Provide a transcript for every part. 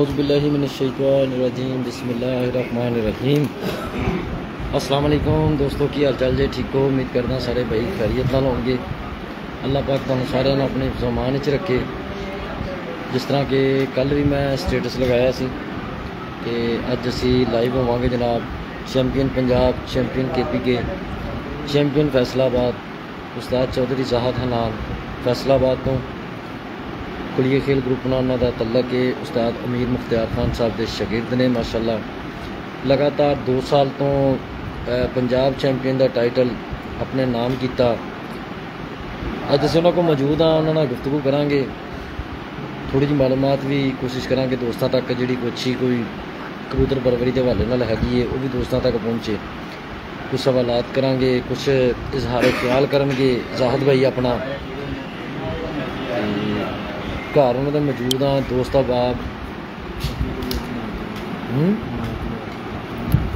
औज़ुबिल्लाहि मिनश्शैतानिर्रजीम बिस्मिल्लाहिर्रहमानिर्रहीम। अस्सलाम वालेकुम दोस्तों, की हाल चाल जे? ठीक हो? उम्मीद करदा सारे भाई खैरियत नाल होणगे। अल्लाह पाक तुहानूं सारिआं नूं अपने ज़मान च रखे। जिस तरह कि कल भी मैं स्टेटस लगाया सी कि अज असी लाइव होवांगे जनाब champion Punjab, champion KPK, champion Faisalabad उस्ताद चौधरी ज़ाहद हनान फैसलाबाद तो कुलिए खेल ग्रुप नाल उन्हां दा तल्लक है। उस्ताद अमीर मुख्तियार खान साहब के शागिर्द ने माशाअल्लाह लगातार 2 साल तो पंजाब चैंपियन का टाइटल अपने नाम किया। अज असीं उन्हां कोल मौजूद हाँ, उन्हां नाल गुफ्तगू करांगे, थोड़ी जी मालूमात भी कोशिश करांगे दोस्तों तक जिहड़ी कोई अच्छी कोई कबूतर परवरी के हवाले नाल हैगी है वो भी दोस्तों तक पहुँचे। कुछ सवालात करांगे, कुछ इजहार ख्याल करनगे ज़ाहद भाई अपना। घर उन्होंने मौजूद हाँ, दोस्त बाब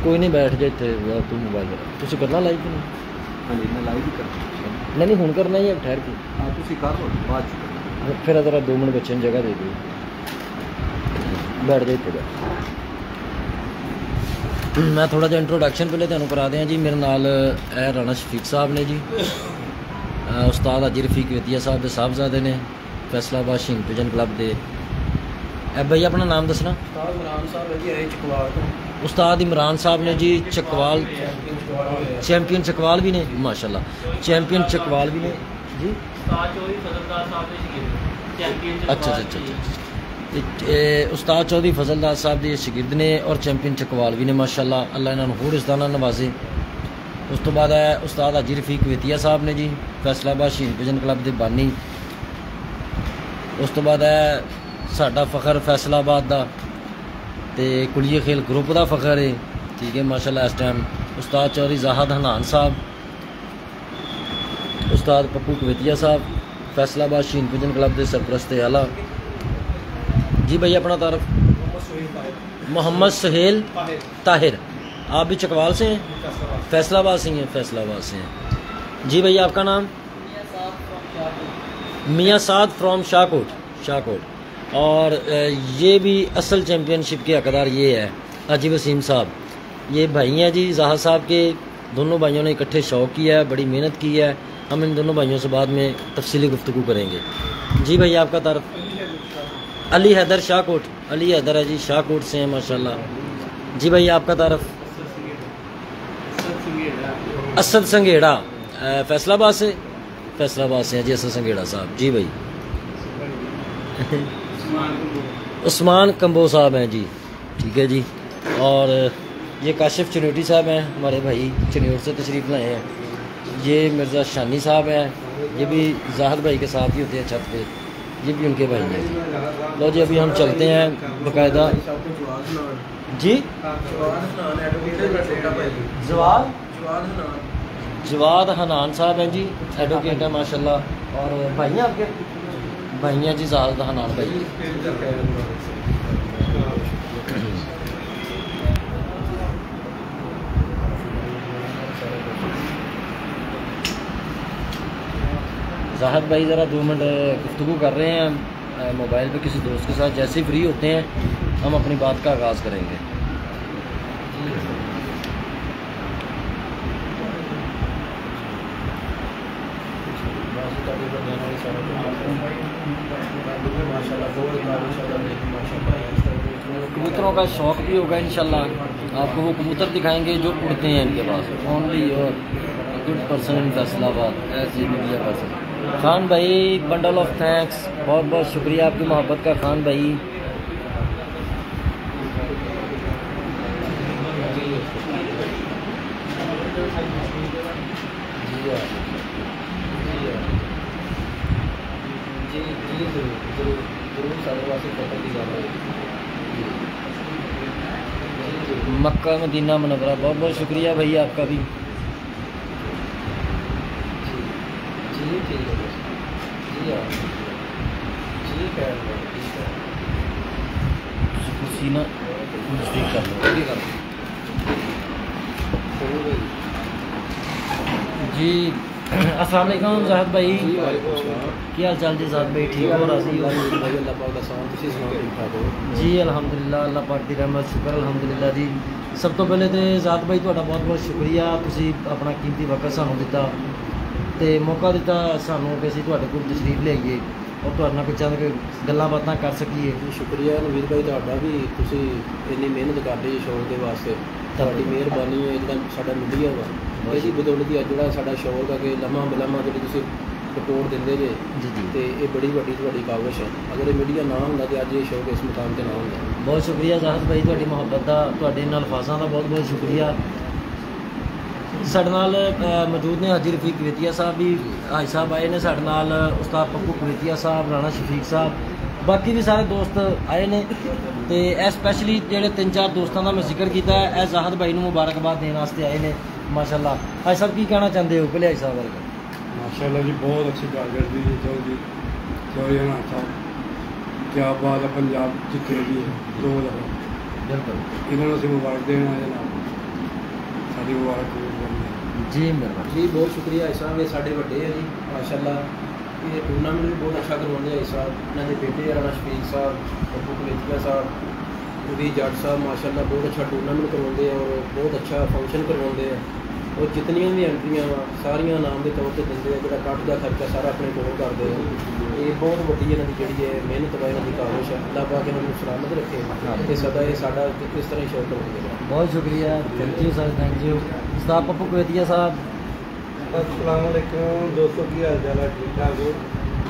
कोई नहीं बैठ जाए इतने तू मोबाइल तुम करना लाइव नहीं? हाँ जी मैं लाइव ही करना। नहीं हुण करना ही है, ठहर के। हाँ तुम कर लो बाद फिर जरा 2 मिनट बच्चे जगह दे दो, बैठ जाए इतने। मैं थोड़ा जिहा इंट्रोडक्शन पहले तुहानूं करा दें जी। मेरे नाल राणा शफीक साहब ने जी, उस्ताद हाजी रफीक वेतिया साहब के साहबजादे ने फैसलाबाद शहीद भजन क्लब के। भाई अपना नाम दसना। उस्ताद इमरान साहब ने जी चकवाल, चैंपियन चकवाल भी ने माशाल्लाह, चैंपियन चकवाल भी ने जी। अच्छा अच्छा अच्छा, उस्ताद चौधरी फजलदार साहब के शागिर्द ने और चैंपियन चकवाल भी ने माशाल्लाह। अल्लाह इन्होंने होर इज़्ज़त नाल नवाजे। उस तो बाद है उस्ताद हाजी रफीक वेतिया साहब ने जी फैसलाबाद शहीद भजन क्लब के बानी। उस तो बाद है साडा फखर फैसलाबाद का तो कुलिए खेल ग्रुप का फखर है, ठीक है माशाल्लाह। इस टाइम उस्ताद चौधरी ज़ाहद हनान साहब, उस्ताद पप्पू कवेतिया साहब फैसलाबाद शहीद भजन क्लब के सरपरस्त आला जी। भाई अपना तारफ। मोहम्मद सुहेल ताहिर, आप भी चकवाल से हैं? फैसलाबाद से हैं? फैसलाबाद से हैं जी। भाई आपका नाम? मियाँ साद फ्रॉम शाहकोट, शाहकोट। और ये भी असल चैम्पियनशिप के हकदार ये है हाजी वसीम साहब। ये भाई हैं जी ज़ाहद साहब के। दोनों भाइयों ने इकट्ठे शौक़ किया है, बड़ी मेहनत की है। हम इन दोनों भाइयों से बाद में तफसीली गुफ्तगू करेंगे जी। भाई आपका तारफ? अली हैदर शाहकोट, अली हैदर है जी शाहकोट से हैं माशाल्लाह जी। भाई आपका तारफ? असद संघेड़ा फैसलाबाद से, फैसलाबाद से हैं जी असद संघेड़ा साहब जी। भाई उस्मान कंबो साहब हैं जी, ठीक है जी। और ये काशिफ चन्योटी साहब हैं, हमारे भाई चन्योट से तशरीफ़ लाए हैं। ये मिर्ज़ा शानी साहब हैं, ये भी ज़ाहद भाई के साथ ही होते हैं छत पे, ये भी उनके भाई हैं। लो जी अभी हम चलते हैं बाकायदा जी। जवाद हनान साहब हैं जी, एडवोकेट है माशाल्लाह। और भाई हैं आपके? भाई हैं जी ज़ाहद हनान भाई। ज़ाहद भाई ज़रा 2 मिनट गुफ्तगू कर रहे हैं मोबाइल पे किसी दोस्त के साथ। जैसे ही फ्री होते हैं हम अपनी बात का आगाज़ करेंगे। कबूतरों का शौक़ भी होगा इंशाल्लाह। आपको वो कबूतर दिखाएंगे जो उड़ते हैं इनके पास। Only your good person in Faisalabad as a media person. Khan भाई बंडल ऑफ थैंक्स, बहुत बहुत शुक्रिया आपकी मोहब्बत का खान भाई। मक्का मदीना मुनव्वरा, बहुत बहुत शुक्रिया भाई आपका भी। सीना जी अस्सलाम वालेकुम ज़ाहिद भाई, जी वालेकुम अस्सलाम। की हाल चाल जी ज़ाहिद भाई? ठीक हो? राजी हो? भाई अल्लाह पाक दा साथ तुसीं सुनाओ ठीक ठाक हो? जी अल्हम्दुलिल्लाह, अल्लाह पाक दी रहमत शुक्र अल्हम्दुलिल्लाह जी। सब तो पहले तो ज़ाहिद भाई तुहाडा बहुत बहुत शुक्रिया, तुसीं अपना कीमती वक्त सानूं दिता ते मौका दिता सानूं कि असीं तुहाडे कोल तशरीफ लिआइए और तुहाडे नाल कुछ चंद गल्लां बातां कर सकीए। जी शुक्रिया नवीद भाई ਤੁਹਾਡਾ ਵੀ ਤੁਸੀਂ ਇੰਨੀ ਮਿਹਨਤ ਕਰਦੇ ਜੀ ਸ਼ੌਕ ਦੇ ਵਾਸਤੇ। ਤੁਹਾਡੀ ਮਿਹਰਬਾਨੀ ਹੈ ਜਿਹੜਾ ਸਾਡਾ ਮੀਡੀਆ ਵਾ ਇਹਦੀ ਬਦੌਲਤ ਹੀ ਅੱਜ ਜਿਹੜਾ ਸਾਡਾ ਸ਼ੌਕ ਆ ਕਿ ਲਮਾ ਬਲਮਾ ਜਿਹੜੀ ਤੁਸੀਂ ਰਿਪੋਰਟ ਦਿੰਦੇ ਜੇ जी जी ਤੇ ਇਹ ਬੜੀ ਵੱਡੀ ਤੁਹਾਡੀ ਕਾਬਿਸ਼ ਹੈ। ਅਗਰ ਇਹ ਮੀਡੀਆ ਨਾ ਹੁੰਦਾ ਤੇ ਅੱਜ ਇਹ ਸ਼ੌਕ ਇਸ ਮੁਕਾਮ ਤੇ ਨਾ ਹੁੰਦਾ। बहुत शुक्रिया ज़ाहिद भाई, तुहाडी मुहब्बत का, तुहाडे नाल अल्फाज़ां दा बहुत बहुत शुक्रिया। साडे नाल मौजूद ने हाजी रफीक कवेतिया साहब भी, हाजी साहब आए ने साडे नाल, उस्ताद पप्पू कवेतिया साहब, राणा शफीक साहब, बाकी भी सारे दोस्त आए ने ते ए स्पैशली जेहड़े 3-4 दोस्तों का मैं जिक्र किया है ज़ाहिद भाई नूं मुबारकबाद देने वास्ते आए ने माशाअल्लाह। हाजी साहब की कहना चाहते हो पहले हाजी साहब वाले? माशाल्लाह जी बहुत अच्छी कारकर्दगी है चौधरी राणा साहब, क्या बात है। पंजाब जितने भी 2 दफा बिल्कुल इन्होंने से मुबारक देना है जनाब, सारी मुबारक कबूल करनी है। जी मेहरबानी। जी बहुत शुक्रिया भाई साहब, ये साढ़े बड़े हैं जी माशाल्लाह। ये टूर्नामेंट भी बहुत अच्छा करवाते हैं साहब, इन्होंने बेटे राणा शफीक साहब, पप्पू कवेतिया साहब, भी जट साहब माशाल्लाह बहुत अच्छा टूर्नामेंट करवाते हैं और बहुत अच्छा फंक्शन करवाते हैं और जितनियां भी एंट्रियां वा सारियां नाम के तौर पर देंगे, जो कट का खर्चा सारा अपने कोल करते हैं। ये बहुत वड्डी इन्हों की जी है मेहनत वा इन्हों की काबिश है। अल्लाह पाक इन्होंने सलामत रखे तो सदा ये साडा इस तरह ही शौक रखेगा। बहुत शुक्रिया, thank you sir, thank you. उस्ताद पप्पू कवेतिया साहब। अस्सलाम वालेकुम दोस्तों, की हाल चाल है? ठीक ठाक हो?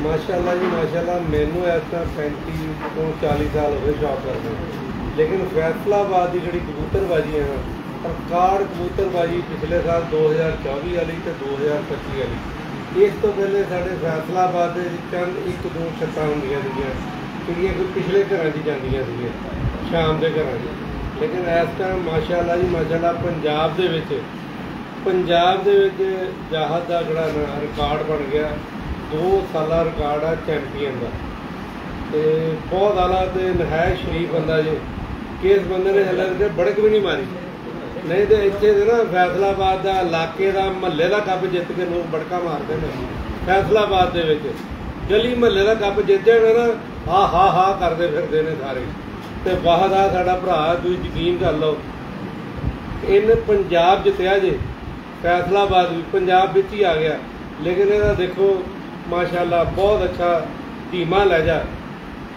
माशाल्लाह जी माशाल्लाह। मैनू इस तरह 35 ਤੋਂ 40 साल हो गए शौक करते, लेकिन फैसलाबाद की जी कबूतरबाजी है ना, रिकॉर्ड कबूतरबाजी पिछले साल 2024 वाली तो 2025 वाली। इस तो पहले साढ़े फैसलाबाद चंद 1-2 छत्तां होंदियां सीगियां ਜਿਹੜੀਆਂ कोई पिछले घर च ਜਾਂਦੀਆਂ ਸੀਗੀਆਂ शाम के घर च, लेकिन इस टाइम माशाल्लाह जी माशाल्लाह पंजाब दे विच जाहद का जोड़ा रिकॉर्ड बन गया। 2 साल रिकॉर्ड है चैंपीयन का, तो बहुत आला तो नहायत शरीफ बंदा जे कि इस बंदे ने हल्ले बड़क भी नहीं मारी, नहीं तो इतने ना फैसलाबाद का इलाके का महल्ले का कप जित के लोग बड़का मारते हैं। फैसलाबाद के विच गली महल्ले का कप जित जाए ना हा करते फिरते हैं सारे। तो वाहद आ साडा भरा, तुसीं यकीन कर लो इन पंजाब जितया जे, फैसलाबाद भी पंजाब विच ही आ गया, लेकिन इहदा देखो माशाल्लाह बहुत अच्छा धीमा लहजा।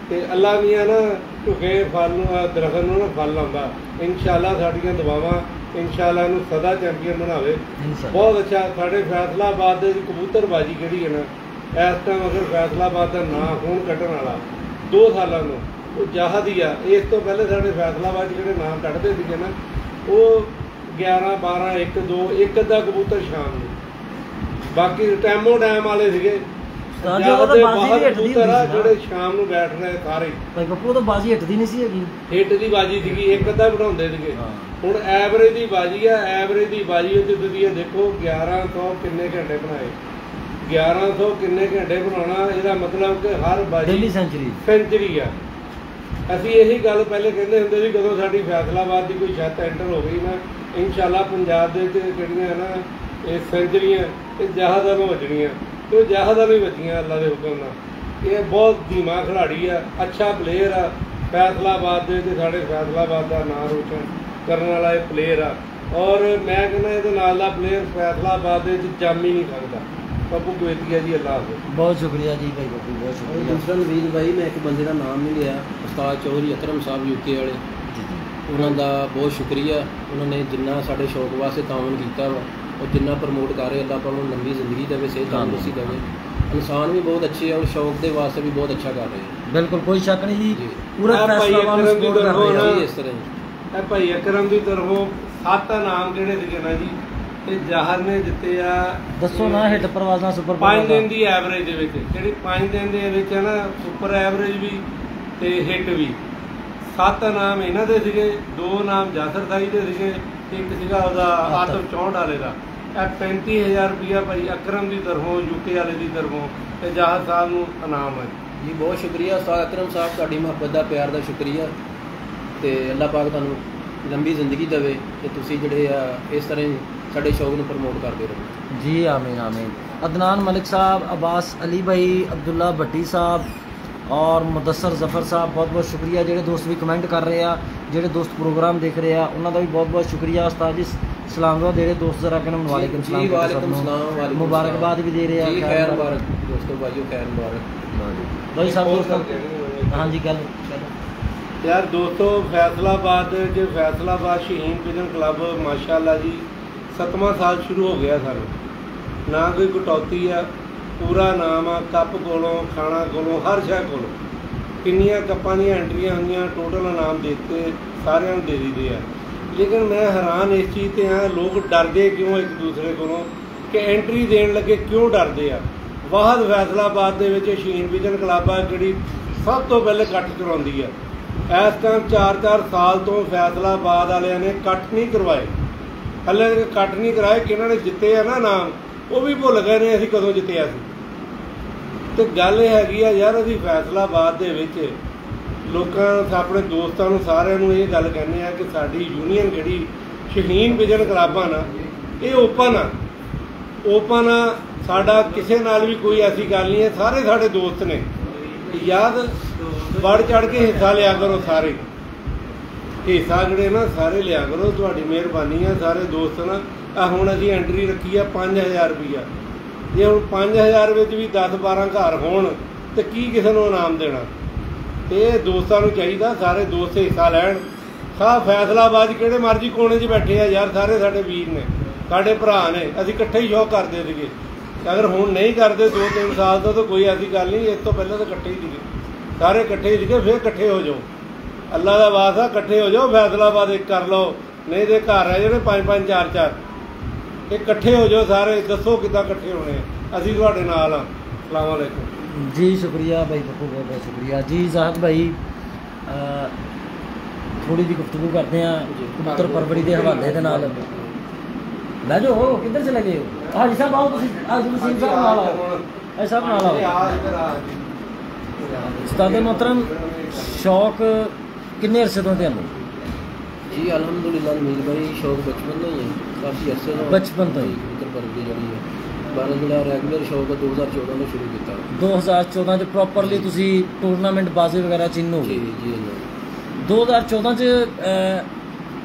तो अल्लाह दियां ना झुके फल दरख्त नूं ना फल आउंदा। इंशाअल्लाह साडियां दुआवां इंशाअल्लाह इहनूं सदा चैंपीयन बनावे। बहुत अच्छा साडे फैसलाबाद दे कबूतरबाजी जिहड़ी है ना इस टाइम अगर फैसलाबाद का नां खून कट्टण वाला 2 सालों में वो जाहद ही आ। इस तो पहले साडे फैसलाबाद जिहड़े नां कट्टदे सीगे ना वो 11, 12, 1, 2 एक अद्धा कबूतर शाम नूं, बाकी टाइमों टाइम वाले सीगे ਜਿਹੜੇ ਸ਼ਾਮ ਨੂੰ ਬੈਠ ਰਹੇ ਸਾਰੇ। ਭਾਈ ਪੱਪੂ ਤਾਂ ਬਾਜ਼ੀ ਹਿੱਟਦੀ ਨਹੀਂ ਸੀ ਹੈਗੀ, ਹਿੱਟ ਦੀ ਬਾਜੀ ਸੀਗੀ, ਇੱਕ ਅੱਧਾ ਬਿਠਾਉਂਦੇ ਸੀਗੇ। ਹੁਣ ਐਵਰੇਜ ਦੀ ਬਾਜੀ ਆ, ਐਵਰੇਜ ਦੀ ਬਾਜੀ ਵਿੱਚ ਤੁਸੀਂ ਇਹ ਦੇਖੋ 1100 ਕਿੰਨੇ ਘੰਟੇ ਬਣਾਏ, 1100 ਕਿੰਨੇ ਘੰਟੇ ਬਣਾਉਣਾ, ਇਹਦਾ ਮਤਲਬ ਕਿ ਹਰ ਬਾਜੀ ਡੇਲੀ ਸੈਂਚਰੀ ਆ। ਅਸੀਂ ਇਹੀ ਗੱਲ ਪਹਿਲੇ ਕਹਿੰਦੇ ਹੁੰਦੇ ਸੀ ਜਦੋਂ ਸਾਡੀ ਫੈਸਲਾਬਾਦ ਦੀ ਕੋਈ ਛੱਤ ਐਂਟਰ ਹੋ ਗਈ ਨਾ ਇੰਸ਼ਾਅੱਲਾ ਪੰਜਾਬ ਦੇ ਜਿਹੜੀਆਂ ਨਾ ਇਹ ਸੈਂਚਰੀਆਂ ਇਹ ਜਹਾਜ਼ਾਂ ਨੂੰ ਵੱਜਣੀਆਂ, ਤੇ ਉਹ ਜਹਾਜ਼ਾਂ ਨੂੰ ਹੀ ਵੱਜੀਆਂ ਅੱਲਾ ਦੇ ਹੁਕਮ ਨਾਲ। ਇਹ ਬਹੁਤ ਧੀਮਾ ਖਿਡਾਰੀ ਆ, ਅੱਛਾ ਪਲੇਅਰ ਆ। फैसलाबाद के साढ़े फैसलाबाद का नाम रोशन करने वाला ये प्लेयर आ और मैं कहना ये प्लेयर फैसलाबाद जम ही नहीं सकता। पप्पू कवेतिया जी अल्लाह हाफ़िज़। बहुत शुक्रिया जी भाई पप्पू, बहुत शुक्रिया। दूसरा नवीद भाई मैं एक बंदे का नाम नहीं लिया, उस्ताद चौधरी अकरम साहब यूके वाले, उन्होंने बहुत शुक्रिया। उन्होंने जिन्ना साढ़े शौक वास्ते तावन किया वा और जिन्ना प्रमोट कर रहे अल्लाह पाक लंबी जिंदगी देवे, सेहत तंदुरुस्ती देवे। इंसान भी बहुत अच्छे है और शौक के वास्ते भी बहुत अच्छा कर रहे हैं। बिल्कुल कोई शक नहीं जी, पूरा भाई अकरम की तरफों 7 इनाम किहड़े सीगे ना जी, ते जहर ने जिते आ दसो ना हिट परवाज़ां सुपर 5 दिन की एवरेज दे विच जिहड़ी 5 दिन दे विच है ना सुपर एवरेज भी ते हिट भी 7 इनाम इन्हां दे सीगे, 2 इनाम जासर साई दे सीगे, एक सीगा ओहदा आतम 64 वाले दा। 35,000 रुपया भाई अकरम की तरफों यूके वाले की तरफों ते जहर साहब नूं इनाम है जी। बहुत शुक्रिया उस्ताद अकरम साहब, तुहाडी मुहब्बत दा प्यार दा शुक्रिया ते अल्लाह पाक तुहानूं लंबी जिंदगी देवे ते तुसीं जिहड़े आ इस तरह ਸਾਡੇ ਸ਼ੌਕ ਨੂੰ ਪ੍ਰਮੋਟ ਕਰਦੇ ਰਹੋ जी आमीन आमीन। अदनान मलिक साहब, अब्बास अली भाई, अब्दुल्ला भट्टी साहब और मुदस्सर जफर साहब, बहुत बहुत शुक्रिया। ਜਿਹੜੇ ਦੋਸਤ ਵੀ ਕਮੈਂਟ ਕਰ ਰਹੇ ਆ, ਜਿਹੜੇ ਦੋਸਤ ਪ੍ਰੋਗਰਾਮ ਦੇਖ ਰਹੇ ਆ, ਉਹਨਾਂ ਦਾ ਵੀ ਬਹੁਤ ਬਹੁਤ शुक्रिया। उस्ताद जी सलाम दो, ਜਿਹੜੇ ਦੋਸਤ ਜ਼ਰਾ कहना वालेकुम सलाम, वालेकुम सलाम, मुबारकबाद भी दे रहे जी, हैं। खैर मुबारक दोस्तों, भाइयों खैर मुबारक भाई साहब दोस्तों, हाँ जी गल यार दोस्तों, फैसलाबाद च फैसलाबाद शहीन पिजन क्लब माशाअल्लाह जी 7वां साल शुरू हो गया सानू, ना कोई कटौती है, पूरा नाम आ, कप कोलों खाना कोलों हर शह कोलों किन्नियां कप्पां दी एंट्रियां होंदियां, टोटल इनाम देते सारिਆਂ ਨੂੰ दे दीदे आ। लेकिन मैं हैरान इस चीज़ ते हाँ, लोग डरदे क्यों एक दूसरे कोलों कि एंट्री देण लगे क्यों डरदे आ। वाहद फैसलाबाद दे विच शहीन पिजन क्लब आ जिहड़ी सब तो पहले कट करवाउंदी आ। इस टाइम 4-4 साल तो फैसलाबाद वालियां ने कट नहीं करवाए, हले कट नहीं कराए कि इन्होंने जिते है ना नाम, वो भी भुल गए ने असीं कदों जित्तिया सी। ते गल ये हैगी आ यार, असीं फैसलाबाद दे विच लोकां अपने दोस्तां नूं सारिਆਂ ਨੂੰ ਇਹ ਗੱਲ ਕਹਿੰਦੇ ਆ कि साडी यूनियन जिहड़ी शहीन पिजन क्लब आ ना, ये ओपन आ, साडा किसे नाल भी कोई ऐसी गल नहीं है, सारे साडे दोस्त ने। याद बढ़ चढ़ के हिस्सा लिया करो, सारे हिस्सा जिहड़े ना सारे लिया करो, तुहाडी मेहरबानी है सारे दोस्त ना। आ हुण असीं एंट्री रखी है 5000 रुपया, जे हुण 5000 विच भी 10-12 घर होण ते की किसे नूं इनाम देना। ते दोस्तां नूं चाहीदा सारे दोस्त हिस्सा लैण। फैसलाबाद किहड़े मर्जी कोने 'च बैठे आ यार, सारे साडे वीर ने, साडे भरा ने, असीं इकट्ठे ही शौक करदे सीगे। अगर हुण नहीं करदे 2-3 साल तो कोई ऐसी गल नहीं, इस तो पहले तो इकट्ठे ही सीगे, सारे इकट्ठे ही सीगे। फिर इकट्ठे हो जाओ, अल्लाह दा वास्ता इकट्ठे हो जाओ, फैसलाबाद एक कर लो, नहीं तो घर है ਜਿਹੜੇ 5-5 4-4 इकट्ठे हो जाओ सारे। दसो किद्दां इकट्ठे होने, असीं तुहाडे नाल आ। अस्सलाम वालेकुम जी, शुक्रिया भाई पप्पू, बहुत बहुत शुक्रिया जी। जाहद भाई थोड़ी जी गुफ्तगू करते हैं कबूतर परवरी के हवाले के नाल। लै जाओ, किधर चले गए हो? हाजी साहब आओ, हाजी वसीम साहब नाल आओ, ऐ साहब नाल आओ। उस्ताद मोहतरम, शौक किन्ने अरसे तो तुहानूं? जी अलहमदुलिल्लाह मीर भाई, शौक बचपन तो ही है, काफ़ी अरसे तो बचपन तो ही कबूतर परवरी जी है। बारह जो रैगूलर शौक है 2014 में शुरू किया। 2014 च प्रॉपरली तुसी टूरनामेंट बाजी वगैरह च इन हो जी गए? जी 2014 च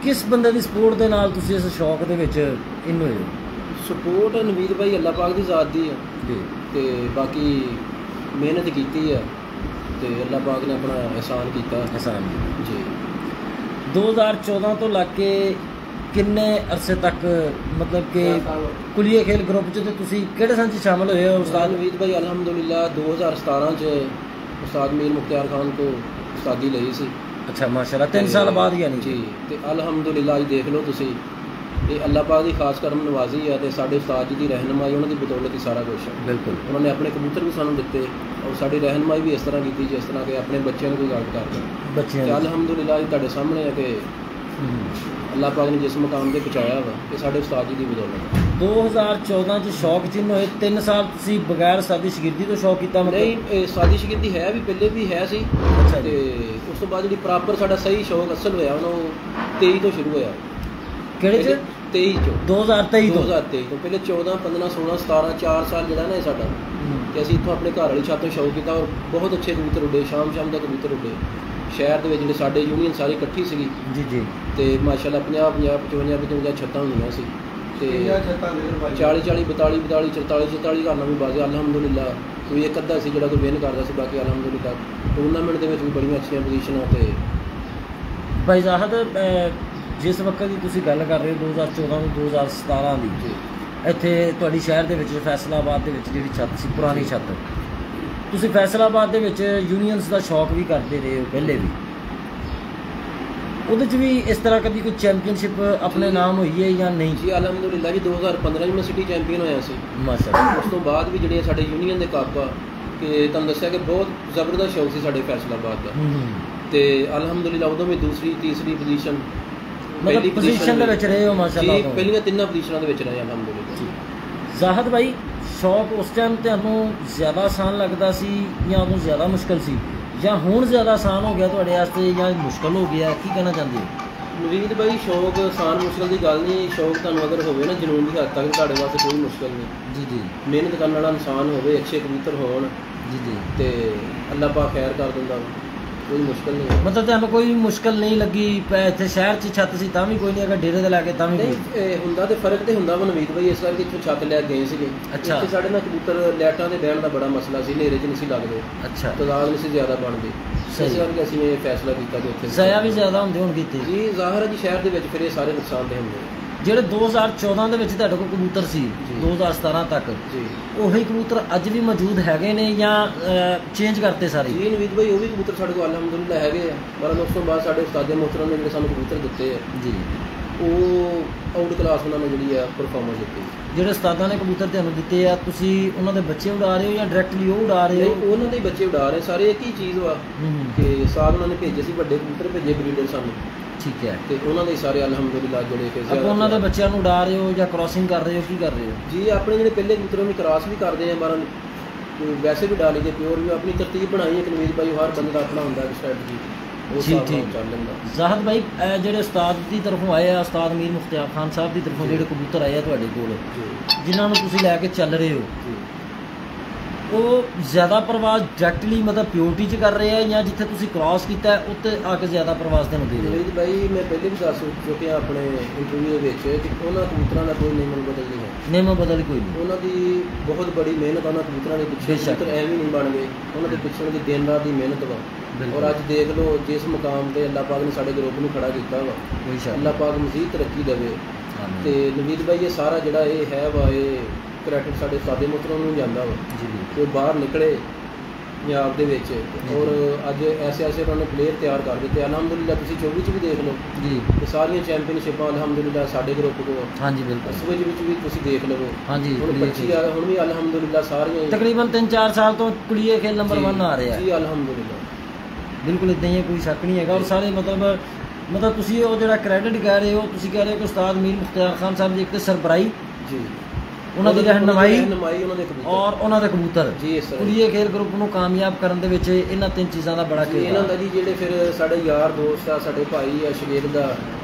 किस बंदे की सपोर्ट के नाल तुसी इस शौक दे विच इन होए? सपोर्ट नवीद भाई अल्लाह पाक की ज़ात दी है जी, ते बाकी मेहनत की है ते अल्लाह पाक ने अपना एहसान किया। एहसान जी 2014 तो लग के किन्ने अरसे तक, मतलब कि कुलिए खेल ग्रुप च ते तुसी किहड़े सन च शामिल होए हो उस्ताद उस्ताद? नवीद भाई अलहमदुलिल्लाह 2017 च उस्ताद मीर मुख्तियार खान को उस्तादी लई सी। अच्छा माशाल्लाह, 3 साल बाद यानी जी। ते अलहमदुलिल्लाह देख लो तुसी, ये अल्लाह पाक की खास करम नवाजी है ते साडे उस्ताद जी की रहनुमाई, उन्होंने की बदौलत ही सारा कुछ है। बिल्कुल। उन्होंने अपने कबूतर भी सानू दिते और साडी रहनुमाई भी इस तरह की जिस तरह के अपने बच्चों को गाइड करते बच्चे ते अलहमदुलिल्लाह तुहाडे सामने है कि अल्लाह पाक ने जिस मुकाम ते पहुँचाया वा, ये साडे उस्ताद जी की बदौलत है। 2014 च शौक चिन्ह होए, 3 साल तुसी बगैर सादी शगिर्दी तो शौक कीता? नहीं, सादी शगिर्दी है भी पहले भी है सी। अच्छा ते उस तो बाद जी प्रॉपर साडा सही शौक असल होया उन्हों 23 तो शुरू होया। किहड़े च? 23 चो 2023 तो 2023 तो पहले 14 15 16 17 4 साल जिहड़ा ना साडा ते असीं इत्थों अपने घर वाली छत तो शौक किया और बहुत अच्छे कबूतर उड्डे, शाम तक कबूतर उड्डे। शहर के जिहड़े साडे यूनियन सारी इकट्ठी सी जी जी, ते माशाअल्लाह 50 55 55 छत्तां होंदियां सी ते 40 40 42 42 44 44 घर नाल भी बाज़ अलहमदुलिल्लाह कोई एक अद्धा सी जिहड़ा कोई विन करदा सी, बाकी अलहमदुलिल्लाह टूरनामेंट दे विच भी बड़ियां अच्छियां पोजीशनां ते। भाई जाहद, जिस वक्त की तुसी गल कर रहे हो 2014 ਤੋਂ 2017 ਦੀ, ਇੱਥੇ ਤੁਹਾਡੀ ਸ਼ਹਿਰ ਦੇ ਵਿੱਚ ਫੈਸਲਾਬਾਦ ਦੇ ਵਿੱਚ ਜਿਹੜੀ ਛੱਤ ਸੀ, ਪੁਰਾਣੀ ਛੱਤ, ਤੁਸੀਂ ਫੈਸਲਾਬਾਦ ਦੇ ਵਿੱਚ ਯੂਨੀਅਨਸ ਦਾ ਸ਼ੌਕ ਵੀ ਕਰਦੇ ਰਹੇ ਹੋ ਪਹਿਲੇ ਵੀ, ਉਹਦੇ 'ਚ ਵੀ ਇਸ ਤਰ੍ਹਾਂ ਕਦੀ ਕੋਈ ਚੈਂਪੀਅਨਸ਼ਿਪ ਆਪਣੇ ਨਾਮ ਹੋਈ ਹੈ ਜਾਂ ਨਹੀਂ? ਜੀ अलहमदुलिल्लाह जी 2015 में सिटी चैंपीयन होया सी माशाअल्लाह। उस तो बाद भी ਜਿਹੜੇ ਸਾਡੇ ਯੂਨੀਅਨ ਦੇ ਕੱਪ ਆ ਕਿ ਤੁਹਾਨੂੰ ਦੱਸਿਆ ਕਿ ਬਹੁਤ ਜ਼ਬਰਦਸਤ ਸ਼ੌਕ ਸੀ ਸਾਡੇ ਫੈਸਲਾਬਾਦ ਦਾ ਤੇ अलहमदुलिल्लाह ਉਦੋਂ ਵੀ ਦੂਸਰੀ ਤੀਸਰੀ ਪੋਜੀਸ਼ਨ मतलब पोजीशन ਦੇ ਵਿੱਚ ਰਹੇ ਹੋ ਮਾਸ਼ਾਅल्लाह? ਜੀ ਪਹਿਲੀਆਂ ਤਿੰਨਾਂ ਪੋਜੀਸ਼ਨਾਂ ਦੇ ਵਿੱਚ ਰਹੇ अलहमदुलिल्लाह। ਜ਼ਾਹਦ ਭਾਈ, ਸ਼ੌਕ ਉਸ ਟਾਈਮ ਤੁਹਾਨੂੰ ਜ਼ਿਆਦਾ ਆਸਾਨ ਲੱਗਦਾ ਸੀ ਜਾਂ ਉਦੋਂ ਜ਼ਿਆਦਾ ਮੁਸ਼ਕਲ ਸੀ, ਜਾਂ ਹੁਣ ਜ਼ਿਆਦਾ ਆਸਾਨ ਹੋ ਗਿਆ ਤੁਹਾਡੇ ਵਾਸਤੇ ਜਾਂ ਮੁਸ਼ਕਲ ਹੋ ਗਿਆ, ਕੀ ਕਹਿਣਾ ਚਾਹੁੰਦੇ ਹੋ? ਨਵੀਦ ਭਾਈ ਸ਼ੌਕ ਆਸਾਨ ਮੁਸ਼ਕਲ ਦੀ ਗੱਲ ਨਹੀਂ, ਸ਼ੌਕ ਤੁਹਾਨੂੰ ਅਗਰ ਹੋਵੇ ਨਾ ਜਨੂਨ ਦੀ ਹੱਦ ਤੱਕ ਤੁਹਾਡੇ ਵਾਸਤੇ ਕੋਈ ਮੁਸ਼ਕਲ ਨਹੀਂ। ਜੀ ਜੀ। ਮਿਹਨਤ ਕਰਨ ਵਾਲਾ ਇਨਸਾਨ ਹੋਵੇ, ਅੱਛੇ ਕਬੂਤਰ ਹੋਣ ਜੀ ਜੀ। ਤੇ ਅੱਲਾਹ ਪਾਕ ਖੈਰ ਕਰ ਦਿੰਦਾ, ਕੋਈ ਮੁਸ਼ਕਲ ਨਹੀਂ ਹੈ। ਮਤਲਬ ਤੁਹਾਨੂੰ ਕੋਈ ਮੁਸ਼ਕਲ ਨਹੀਂ ਲੱਗੀ? ਇੱਥੇ ਸ਼ਹਿਰ 'ਚ ਛੱਤ ਸੀ ਤਾਂ ਵੀ ਕੋਈ ਨਹੀਂ, ਅਗਰ ਡੇਰੇ ਤੇ ਲਾ ਕੇ ਤਾਂ ਵੀ ਨਹੀਂ ਹੁੰਦਾ ਤੇ ਫਰਕ ਤੇ ਹੁੰਦਾ ਵਾ ਨਵੀਦ ਭਾਈ, ਇਸ ਕਰਕੇ ਇੱਥੋਂ ਛੱਤ ਲੈ ਗਏ ਸੀਗੇ। ਅੱਛਾ। ਇੱਥੇ ਸਾਡੇ ਨਾਲ ਕਬੂਤਰ ਲੈਟਾਂ ਦੇ ਬਹਿਣ ਦਾ ਬੜਾ ਮਸਲਾ ਸੀ, ਹਨੇਰੇ 'ਚ ਨਹੀਂ ਸੀ ਲੱਗਦੇ, ਅੱਛਾ, ਤਾਦਾਦ ਨਹੀਂ ਸੀ ਜ਼ਿਆਦਾ ਬਣਦੀ, ਇਸ ਸਹੀ। ਕਰਕੇ ਅਸੀਂ ਇਹ ਫੈਸਲਾ ਕੀਤਾ ਕਿ ਉੱਥੇ ਜ਼ਾਇਆ ਵੀ ਜ਼ਿਆਦਾ ਹੁੰਦੇ ਹੋਣਗੇ ਇੱਥੇ ਜੀ। ਜ਼ਾਹਰ ਹੈ ਜੀ ਸ਼ਹਿਰ ਦੇ ਵਿੱਚ ਫਿਰ ਇਹ ਸਾਰੇ ਨੁਕਸਾਨ ਦੇ ਹੁੰਦੇ ਜਿਹੜੇ 2014 ਦੇ ਵਿੱਚ ਤੁਹਾਡੇ ਕੋਲ ਕਬੂਤਰ ਸੀ ਜੀ। 2017 ਤੱਕ ਜੀ। ਉਹੀ ਕਬੂਤਰ ਅੱਜ ਵੀ ਮੌਜੂਦ ਹੈਗੇ ਨੇ ਜਾਂ ਚੇਂਜ ਕਰਤੇ ਸਾਰੇ? ਜੀ ਨਵੀਦ ਭਾਈ ਉਹ ਵੀ ਕਬੂਤਰ ਸਾਡੇ ਕੋਲ ਅਲਹਮਦੁਲਿਲਾ ਹੈਗੇ ਆ, ਪਰ ਉਸ ਤੋਂ ਬਾਅਦ ਸਾਡੇ ਉਸਤਾਦੇ ਮੁਹਤਰਮ ਨੇ ਜਿਹੜੇ ਸਾਨੂੰ ਕਬੂਤਰ ਦਿੱਤੇ ਆ ਜੀ, ਉਹ ਆਊਟ ਕਲਾਸ ਉਹਨਾਂ ਨੇ ਜਿਹੜੀ ਆ ਪਰਫਾਰਮੈਂਸ ਦਿੱਤੀ। ਜਿਹੜੇ ਉਸਤਾਦਾਂ ਨੇ ਕਬੂਤਰ ਤੁਹਾਨੂੰ ਦਿੱਤੇ ਆ, ਤੁਸੀਂ ਉਹਨਾਂ ਦੇ ਬੱਚੇ ਉਡਾ ਰਹੇ ਹੋ ਜਾਂ ਡਾਇਰੈਕਟਲੀ ਉਹ ਉਡਾ ਰਹੇ ਹੋ? ਨਹੀਂ, ਉਹਨਾਂ ਦੇ ਹੀ ਬੱਚੇ ਉਡਾ ਰਹੇ, ਸਾਰੇ ਇੱਕ ਹੀ ਚੀਜ਼ ਵਾ ਕਿ ਸਾਹ ਉਹਨਾਂ ਨੇ ਭੇਜੇ ਸੀ, ਵੱਡੇ ਕਬੂਤਰ ਭੇਜੇ ਬਰੀਡਰ ਸਾਨੂੰ, ਠੀਕ ਹੈ, ਤੇ ਉਹਨਾਂ ਦੇ ਸਾਰੇ ਅਲਹਮਦੁਲਿਲਾ ਜਿਹੜੇ ਕਿ ਆਪਾਂ ਉਹਨਾਂ ਦੇ ਬੱਚਿਆਂ ਨੂੰ ਉਡਾ ਰਹੇ ਹੋ ਜਾਂ ਕ੍ਰਾਸਿੰਗ ਕਰ ਰਹੇ ਹੋ, ਕੀ ਕਰ ਰਹੇ ਹੋ? ਜੀ ਆਪਣੇ ਜਿਹੜੇ ਪਹਿਲੇ ਕਬੂਤਰਾਂ ਨੂੰ ਕ੍ਰਾਸ ਵੀ ਕਰਦੇ ਆ, ਬਾਰਾਂ ਵੈਸੇ ਵੀ ਡਾਲੀ ਦੇ ਪਿਓਰ ਵੀ ਆਪਣੀ ਤਰਤੀਬ ਬਣਾਈ ਹੈ ਨਵੀਦ ਭਾਈ, ਹਰ ਬੰਦੇ ਦਾ ਆਪਣਾ ਹੁੰਦਾ ਸਟ੍ਰੈਟਜੀ, ਉਹ ਜੀ, ਹਿਸਾਬ ਨਾਲ ਠੀਕ। ਚੱਲ ਲੈਂਦਾ। ਜ਼ਾਹਦ ਭਾਈ ਜਿਹੜੇ ਉਸਤਾਦ ਦੀ ਤਰਫੋਂ ਆਏ ਆ, ਉਸਤਾਦ ਮੀਰ ਮੁਖਤਿਆਰ ਖਾਨ ਸਾਹਿਬ ਦੀ ਤਰਫੋਂ ਜਿਹੜੇ ਕਬੂਤਰ ਆਏ ਆ ਤੁਹਾਡੇ ਕੋਲ, ਜੀ ਜਿਨ੍ਹਾਂ ਨੂੰ ਤੁਸੀਂ ਲੈ ਕੇ ਚੱਲ ਰਹੇ ਹੋ, ਜੀ। ਉਹ ਜ਼ਿਆਦਾ ਪ੍ਰਵਾਸ ਡਾਇਰੈਕਟਲੀ ਮਤਲਬ ਪਿਓਰਟੀ 'ਚ ਕਰ ਰਹੇ ਆ ਜਾਂ ਜਿੱਥੇ ਤੁਸੀਂ ਕ੍ਰਾਸ ਕੀਤਾ ਹੈ ਉੱਤੇ ਆ ਕੇ ਜ਼ਿਆਦਾ ਪ੍ਰਵਾਸ ਦੇ ਨੂੰ ਦੇ ਰਹੇ ਹੋ? ਨਵੀਦ ਭਾਈ ਮੈਂ ਪਹਿਲੇ ਵੀ ਦੱਸ ਚੁੱਕਿਆ ਆਪਣੇ ਇੰਟਰਵਿਊ ਦੇ ਵਿੱਚ ਕਿ ਉਹਨਾਂ ਕਬੂਤਰਾਂ ਦਾ ਕੋਈ ਨਿਯਮ ਬਦਲ ਨਹੀਂ ਹੈ, ਨਿਯਮ ਬਦਲ ਕੋਈ ਨਹੀਂ। ਉਹਨਾਂ ਦੀ ਬਹੁਤ ਬੜੀ ਮਿਹਨਤ ਆ, ਉਹਨਾਂ ਕਬੂਤਰਾਂ ਦੇ ਪਿੱਛੇ ਬੇਸ਼ੱਕ। ਕਬੂਤਰ ਐਵੇਂ ਨਹੀਂ ਬਣ ਗਏ, ਉਹਨਾਂ ਦੇ ਪਿੱਛੇ ਦੀ ਦਿਨ ਰਾਤ ਦੀ ਮਿਹਨਤ ਵਾ। ਬਿਲਕੁਲ। ਔਰ ਅੱਜ ਦੇਖ ਲਓ ਜਿਸ ਮੁਕਾਮ ਤੇ ਅੱਲਾਹ ਪਾਕ ਨੇ ਸਾਡੇ ਗਰੁੱਪ ਨੂੰ ਖੜਾ ਕੀਤਾ ਵਾ, ਕੋਈ ਸ਼ੱਕ ਅੱਲਾਹ ਪਾਕ ਮਜ਼ੀਦ ਤਰੱਕੀ ਦੇਵੇ। ਨਹੀਂ। ਤੇ ਨਵੀਦ ਭਾਈ ਇਹ ਸਾਰਾ ਜਿਹੜਾ ਇਹ ਹੈ ਵਾ, ਇਹ ਕ੍ਰੈਡਿਟ ਸਾਡੇ ਸਾਦੇ ਮੁਹਤਰਮ ਨੂੰ ਜਾਂਦਾ ਵਾ ਜੀ ਜੀ। ਕਿ ਉਹ ਬਾਹਰ ਨਿਕਲੇ ਪੰਜਾਬ ਦੇ ਵਿੱਚ, ਔਰ ਅੱਜ ਐਸੇ ਉਹਨਾਂ ਨੇ ਪਲੇਅਰ ਤਿਆਰ ਕਰ ਦਿੱਤੇ ਅਲਹਮਦੁਲਿਲਾ। ਤੁਸੀਂ 24 ਚ ਵੀ ਦੇਖ ਲਓ ਜੀ, ਇਹ ਸਾਰੀਆਂ ਚੈਂਪੀਅਨਸ਼ਿਪਾਂ ਅਲਹਮਦੁਲਿਲਾ ਸਾਡੇ ਗਰੁੱਪ ਕੋਲ, ਹਾਂਜੀ ਬਿਲਕੁਲ, ਅਸੂਏ ਵਿੱਚ ਵੀ ਤੁਸੀਂ ਦੇਖ ਲਵੋ, ਹਾਂਜੀ। ਹੁਣ 25 ਆ, ਹੁਣ ਵੀ ਅਲਹਮਦੁਲਿਲਾ ਸਾਰੀਆਂ ਹੀ ਤਕਰੀਬਨ 3-4 ਸਾਲ ਤੋਂ ਕੁੜੀਏ ਖੇਲ ਨੰਬਰ 1 ਆ ਰਿਹਾ ਜੀ ਅਲਹਮਦੁਲਿਲਾ। ਬਿਲਕੁਲ ਇਦਾਂ ਹੀ ਹੈ, ਕੋਈ ਸ਼ੱਕ ਨਹੀਂ ਹੈਗਾ। ਔਰ ਸਾਰੇ ਮਤਲਬ ਤੁਸੀਂ ਉਹ ਜਿਹੜਾ ਕ੍ਰੈਡਿਟ ਕਹਿ ਰਹੇ ਹੋ, ਤੁਸੀਂ ਕਹਿ ਰਹੇ ਹੋ ਕਿ ਉਸਤਾਦ ਮੀਰ ਮੁਖਤਿਆਰ ਖਾਨ ਸਾਹਿਬ ਦੀ ਇੱਕ ਤੇ ਸਰਬਰਾਈ, ਜੀ ਉਹਨਾਂ ਦੀ ਰਹਿਨਮਾਈ ਉਹਨਾਂ ਦੇ ਕਬੂਤਰ ਔਰ ਉਹਨਾਂ ਦੇ ਕਬੂਤਰ, ਜੀ ਇਸ ਤਰ੍ਹਾਂ ਕੁੜੀਏ ਖੇਲ ਗਰੁੱਪ ਨੂੰ ਕਾਮਯਾਬ ਕਰਨ ਦੇ ਵਿੱਚ ਇਹਨਾਂ 3 ਚੀਜ਼ਾਂ ਦਾ ਬੜਾ ਜੀ। ਇਹਨਾਂ ਦਾ ਜੀ ਜਿਹੜੇ ਫਿਰ ਸਾਡੇ ਯਾਰ ਦੋਸਤ ਆ, ਸਾਡੇ ਭਾਈ ਆ ਸ਼ਰੀਕ ਦਾ,